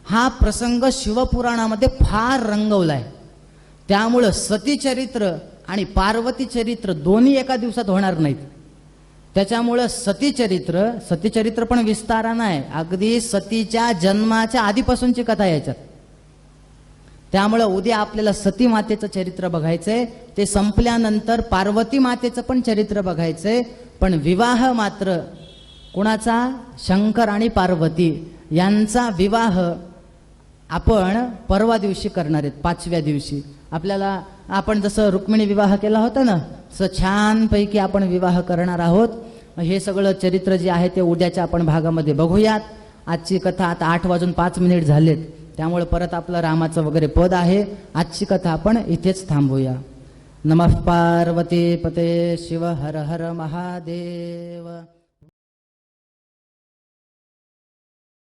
S2: हा प्रसंग शिवपुराणामध्ये फार रंगवलाय. त्यामुळं सतीचरित्र आणि पार्वती चरित्र दोन्ही एका दिवसात होणार नाहीत. त्याच्यामुळं सतीचरित्र पण विस्तारानं आहे, अगदी सतीच्या जन्माच्या आधीपासूनची कथा याच्यात. त्यामुळं उद्या आपल्याला सती मातेचं चरित्र बघायचंय, ते संपल्यानंतर पार्वती मातेचं पण चरित्र बघायचंय. पण विवाह मात्र कुणाचा? शंकर आणि पार्वती यांचा विवाह आपण परवा दिवशी करणार आहेत, 5व्या दिवशी. आपल्याला, आपण जसं रुक्मिणी विवाह केला होता ना, तसं छानपैकी आपण विवाह करणार आहोत. हे सगळं चरित्र जे आहे ते उद्याच्या आपण भागामध्ये बघूयात. आजची कथा, आता 8:05 झालेत, त्यामुळे परत आपलं रामाचं वगैरे पद आहे. आजची कथा आपण इथेच थांबूया. नमः पार्वती पते शिव हर हर महादेव.